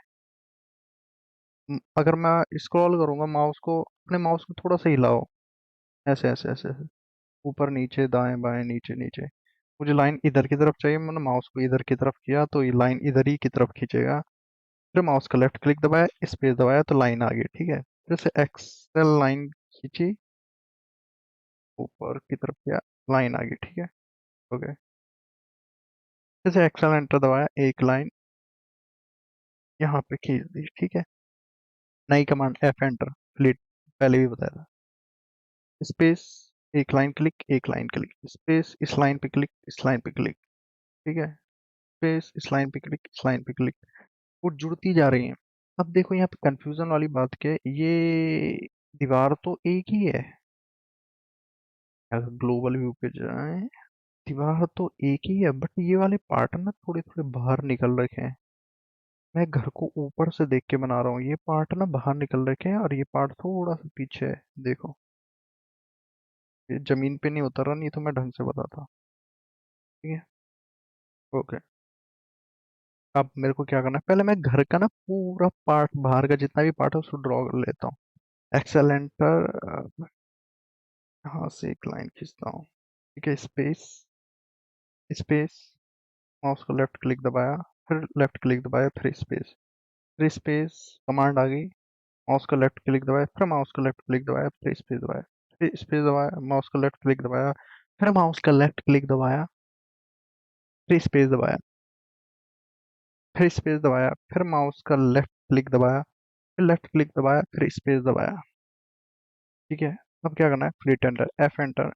अगर मैं स्क्रॉल करूंगा माउस को, अपने माउस को थोड़ा सा हिलाओ, ऐसे ऐसे ऐसे ऐसे, ऊपर नीचे दाएं बाएं नीचे नीचे। मुझे लाइन इधर की तरफ चाहिए, मैंने माउस को इधर की तरफ किया तो ये लाइन इधर ही की तरफ खींचेगा। फिर माउस का लेफ्ट क्लिक दबाया, स्पेस दबाया तो लाइन आ गई, ठीक है। फिर से एक्सेल लाइन खींची, ऊपर की तरफ किया, लाइन आ गई, ठीक है। ओके। फिर से एक्सेल एंटर दबाया, एक लाइन यहाँ पे खींच दी, ठीक है। नई कमांड F एंटर, डिलीट, पहले भी बताया था। स्पेस, एक लाइन क्लिक, एक लाइन क्लिक, स्पेस, इस लाइन पे क्लिक, इस लाइन पे क्लिक, ठीक है। स्पेस, इस लाइन पे क्लिक, इस लाइन पे क्लिक, वो जुड़ती जा रही हैं। अब देखो यहाँ पे कंफ्यूजन वाली बात क्या है, ये दीवार तो एक ही है। अगर ग्लोबल व्यू पे जाएं, दीवार तो एक ही है, बट ये वाले पार्ट ना थोड़े थोड़े बाहर निकल रखे हैं। मैं घर को ऊपर से देख के बना रहा हूँ, ये पार्ट ना बाहर निकल रखे हैं और ये पार्ट थोड़ा सा पीछे है, देखो। ये जमीन पे नहीं उतर रहा, नहीं तो मैं ढंग से बताता, ठीक है। ओके। अब मेरे को क्या करना है, पहले मैं घर का ना पूरा पार्ट, बाहर का जितना भी पार्ट है उसको ड्रॉ कर लेता हूँ। एक्सेल एंटर, यहाँ से एक लाइन खींचता हूँ। ठीक है, स्पेस, स्पेस, माउस को लेफ्ट क्लिक दबाया, फिर लेफ्ट क्लिक दबाया, फिर स्पेस, फिर स्पेस, कमांड आ गई। माउस को लेफ्ट क्लिक दबाया, फिर माउस को लेफ्ट क्लिक दबाया, फिर स्पेस दबाया, फिर स्पेस दबाया, माउस को लेफ्ट क्लिक दबाया, फिर माउस का लेफ्ट क्लिक दबाया, फिर स्पेस दबाया, फिर स्पेस दबाया, फिर माउस का लेफ्ट क्लिक दबाया, फिर लेफ्ट क्लिक दबाया, फिर स्पेस दबाया। ठीक है, अब क्या करना है, fleet enter, F enter,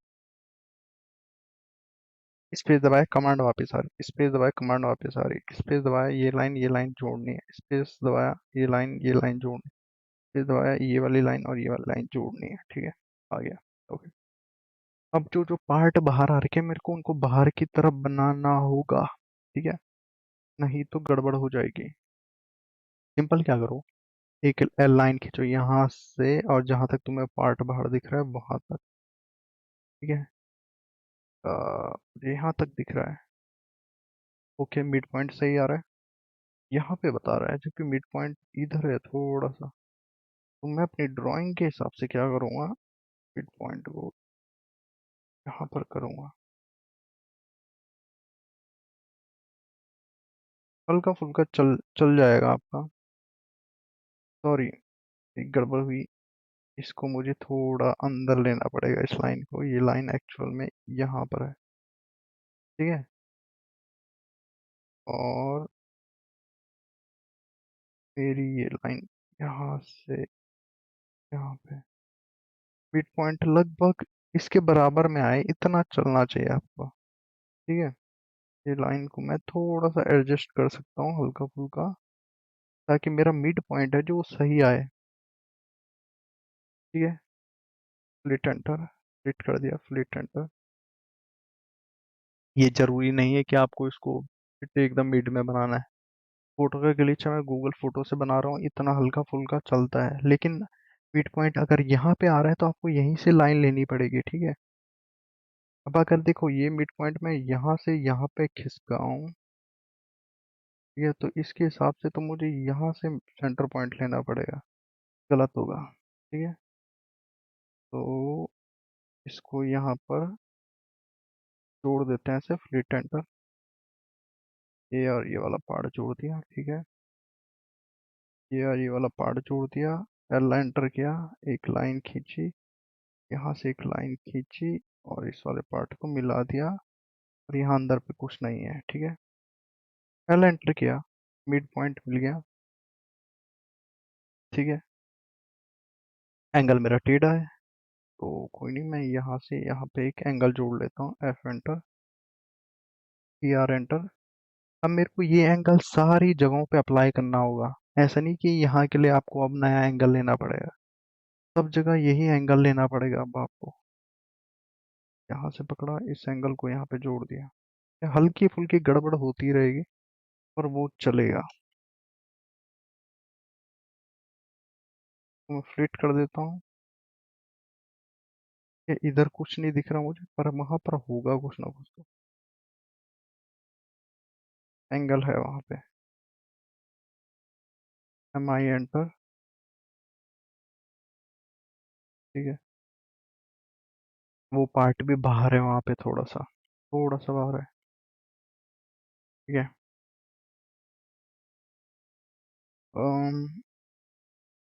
space दबाया, कमांड वापस आ रही, स्पेस दबाया, कमांड वापस आ रही, स्पेस दबाया, ये लाइन जोड़नी है, स्पेस दबाया, ये लाइन जोड़नी है, स्पेस दबाया, ये वाली लाइन और ये वाली लाइन जोड़नी है। ठीक है, आ गया। ओके। अब जो जो पार्ट बाहर आ रखे हैं मेरे को उनको बाहर की तरफ बनाना होगा। ठीक है, नहीं तो गड़बड़ हो जाएगी। सिंपल क्या करो, एक लाइन खींचो यहाँ से और जहां तक तुम्हें पार्ट बाहर दिख रहा है वहां तक। ठीक है, यहाँ तक दिख रहा है। ओके, मिड पॉइंट सही आ रहा है, यहाँ पे बता रहा है, जबकि मिड पॉइंट इधर है थोड़ा सा। तो मैं अपनी ड्राइंग के हिसाब से क्या करूँगा, मिड पॉइंट को यहाँ पर करूँगा, हल्का फुल्का चल चल जाएगा आपका। सॉरी, एक गड़बड़ हुई, इसको मुझे थोड़ा अंदर लेना पड़ेगा, इस लाइन को, ये लाइन एक्चुअल में यहाँ पर है। ठीक है, और मेरी ये लाइन यहाँ से यहाँ पे, मिड पॉइंट लगभग इसके बराबर में आए, इतना चलना चाहिए आपको। ठीक है, ये लाइन को मैं थोड़ा सा एडजस्ट कर सकता हूँ हल्का फुल्का, ताकि मेरा मिड पॉइंट है जो वो सही आए। ठीक है, फ्लिट एंटर, फ्लिट कर दिया, फ्लिट एंटर। ये जरूरी नहीं है कि आपको इसको फिट एकदम मिड में बनाना है। फोटो का ग्लिच है, मैं गूगल फोटो से बना रहा हूँ, इतना हल्का फुल्का चलता है, लेकिन मिड पॉइंट अगर यहाँ पे आ रहा है तो आपको यहीं से लाइन लेनी पड़ेगी। ठीक है, अब अगर देखो ये मिड पॉइंट में यहाँ से यहाँ पे खिसका हूँ, ये तो इसके हिसाब से तो मुझे यहाँ से सेंटर पॉइंट लेना पड़ेगा, गलत होगा। ठीक है, तो इसको यहाँ पर जोड़ देते हैं ऐसे, फ्लिट एंटर, ये और ये वाला पार्ट जोड़ दिया। ठीक है, ये और ये वाला पार्ट जोड़ दिया, एल एंटर किया, एक लाइन खींची, यहाँ से एक लाइन खींची और इस वाले पार्ट को मिला दिया, और यहाँ अंदर पे कुछ नहीं है। ठीक है, एल एंटर किया, मिड पॉइंट मिल गया। ठीक है, एंगल मेरा टेढ़ा है, तो कोई नहीं, मैं यहाँ से यहाँ पे एक एंगल जोड़ लेता हूँ, F enter, E R enter. अब मेरे को ये एंगल सारी जगहों पे अप्लाई करना होगा, ऐसा नहीं कि यहाँ के लिए आपको अब नया एंगल लेना पड़ेगा, सब जगह यही एंगल लेना पड़ेगा अब आपको। यहाँ से पकड़ा, इस एंगल को यहाँ पे जोड़ दिया, ये हल्की फुल्की गड़बड़ होती रहेगी पर वो चलेगा। तो मैं फ्लिट कर देता हूँ, ये इधर कुछ नहीं दिख रहा मुझे, पर वहां पर होगा कुछ ना कुछ तो, एंगल है वहां पे। M I enter. ठीक है, वो पार्ट भी बाहर है वहां पे, थोड़ा सा बाहर है। ठीक है,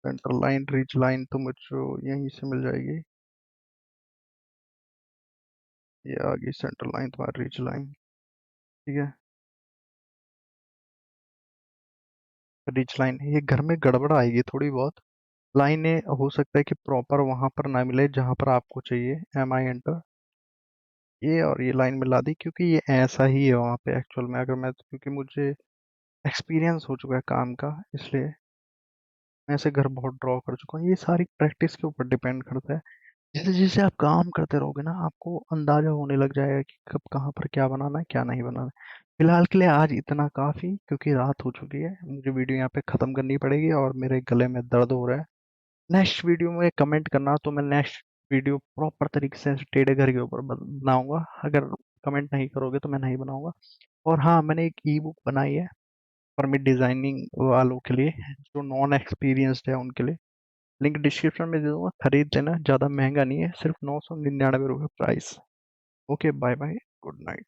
सेंटर लाइन, रिज लाइन तो मुझको यहीं से मिल जाएगी, ये आ गई सेंटर लाइन तुम्हारी, रिज लाइन। ठीक है, रिज लाइन, ये घर में गड़बड़ आएगी थोड़ी बहुत, लाइनें हो सकता है कि प्रॉपर वहां पर ना मिले जहां पर आपको चाहिए। एम आई एंटर, ये और ये लाइन मिला दी, क्योंकि ये ऐसा ही है वहां पे एक्चुअल में, अगर मैं, क्योंकि मुझे एक्सपीरियंस हो चुका है काम का, इसलिए मैं ऐसे घर बहुत ड्रॉ कर चुका हूँ। ये सारी प्रैक्टिस के ऊपर डिपेंड करता है, जैसे जैसे आप काम करते रहोगे ना आपको अंदाजा होने लग जाएगा कि कब कहाँ पर क्या बनाना है, क्या नहीं बनाना है। फिलहाल के लिए आज इतना काफ़ी, क्योंकि रात हो चुकी है, मुझे वीडियो यहाँ पे ख़त्म करनी पड़ेगी और मेरे गले में दर्द हो रहा है। नेक्स्ट वीडियो में कमेंट करना, तो मैं नेक्स्ट वीडियो प्रॉपर तरीके से टेढ़े घर के ऊपर बनाऊंगा, अगर कमेंट नहीं करोगे तो मैं नहीं बनाऊंगा। और हाँ, मैंने एक ई बुक बनाई है परमिट डिजाइनिंग वालों के लिए, जो नॉन एक्सपीरियंस्ड है उनके लिए। लिंक डिस्क्रिप्शन में दे दूंगा, खरीद लेना, ज़्यादा महंगा नहीं है, सिर्फ 999 रुपये price. Okay, bye bye, good night.